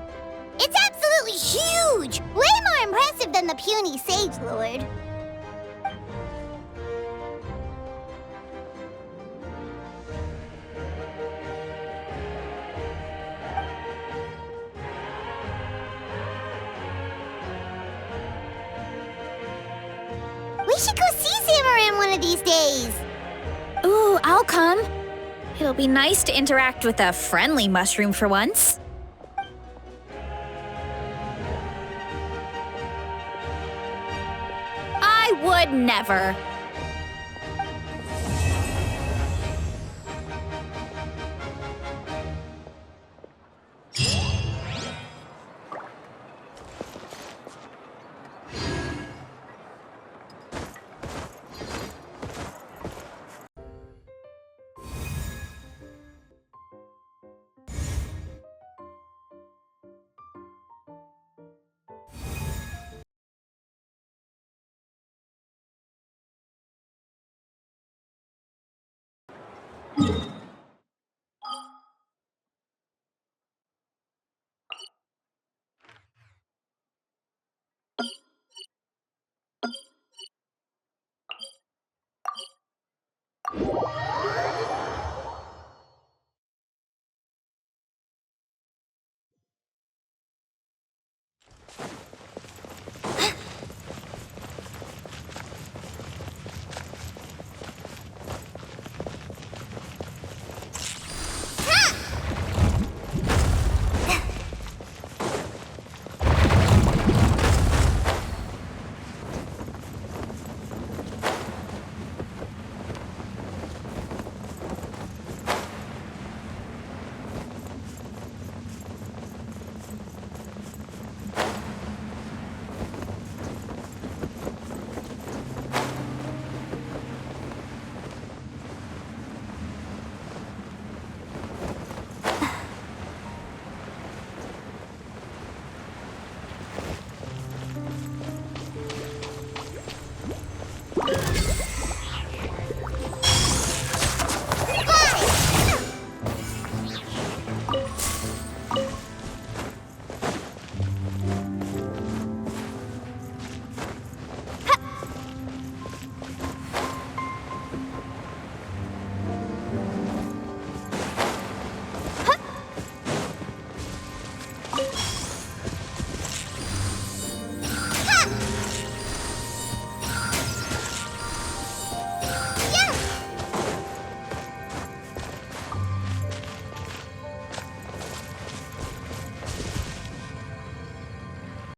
It's absolutely huge! Way more impressive than the puny Sage Lord. We should go see Zamaran one of these days. Ooh, I'll come. It'll be nice to interact with a friendly mushroom for once. I would never.